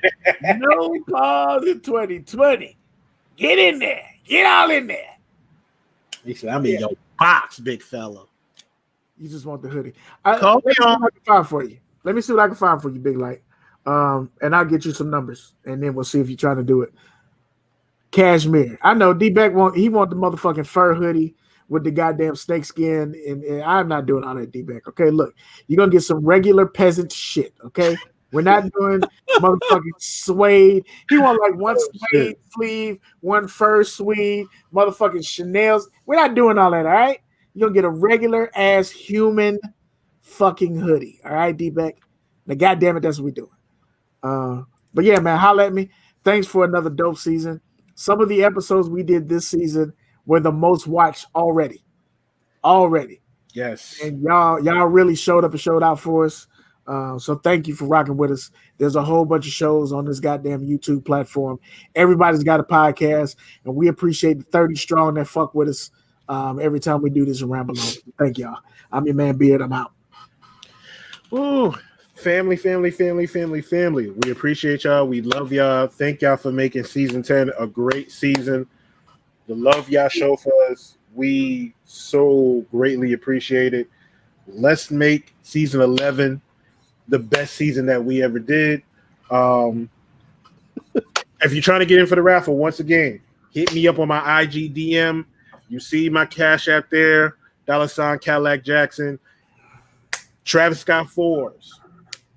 No pause in 2020. Get in there. Get all in there. He said, I'm in your box, big fella. You just want the hoodie. Call me on. Let me see what I can find for you. Let me see what I can find for you, Big Light. And I'll get you some numbers, and then we'll see if you're trying to do it. Cashmere. I know D-Back want the motherfucking fur hoodie with the goddamn snake skin, and I'm not doing all that, D-Back. Okay, look, you're gonna get some regular peasant shit. Okay, we're not doing motherfucking suede. He want like one suede sleeve, one fur sleeve, motherfucking Chanel's. We're not doing all that. All right, you're gonna get a regular ass human fucking hoodie. All right, D-Back. Now, goddamn it, that's what we're doing. But yeah, man, holla at me. Thanks for another dope season. Some of the episodes we did this season were the most watched already. Yes. And y'all really showed up and showed out for us. So thank you for rocking with us. There's a whole bunch of shows on this goddamn YouTube platform. Everybody's got a podcast, and we appreciate the 30 strong that fuck with us every time we do this and ramble on. Thank y'all. I'm your man Beard. I'm out. Ooh. Family. We appreciate y'all. We love y'all. Thank y'all for making season 10 a great season. The love y'all show for us, we so greatly appreciate it. Let's make season 11 the best season that we ever did. If you're trying to get in for the raffle, once again, hit me up on my IG DM. You see my Cash App there, $ Cadillac Jackson, Travis Scott 4s,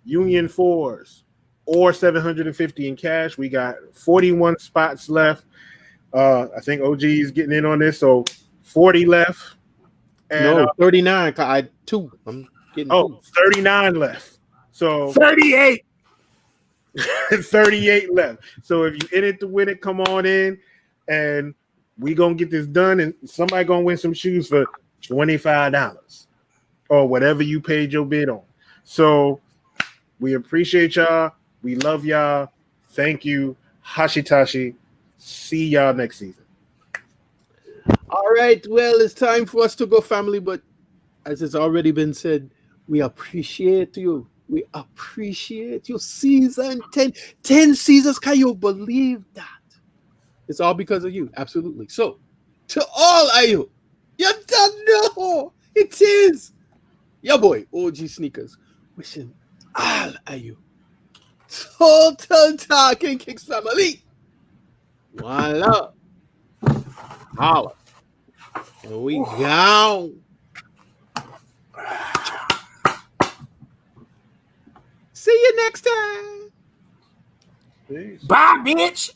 Union 4s, or 750 in cash. We got 41 spots left. I think OG is getting in on this, so 40 left. And, 39. I'm getting 39 left. So 38. 38 left. So if you in it to win it, come on in, and we gonna get this done. And somebody gonna win some shoes for $25 or whatever you paid your bid on. So we appreciate y'all. We love y'all. Thank you, Hashitashi. See y'all next season. All right, well, it's time for us to go, family. But as it's already been said, we appreciate you. We appreciate you. Season 10. 10 seasons. Can you believe that? It's all because of you. Absolutely. So, to all of you don't know. It is your boy, OGSneekerz, wishing all of you total Talkin Kicks family. One love. Holla. And we gone. See you next time. Peace. Bye, bitch.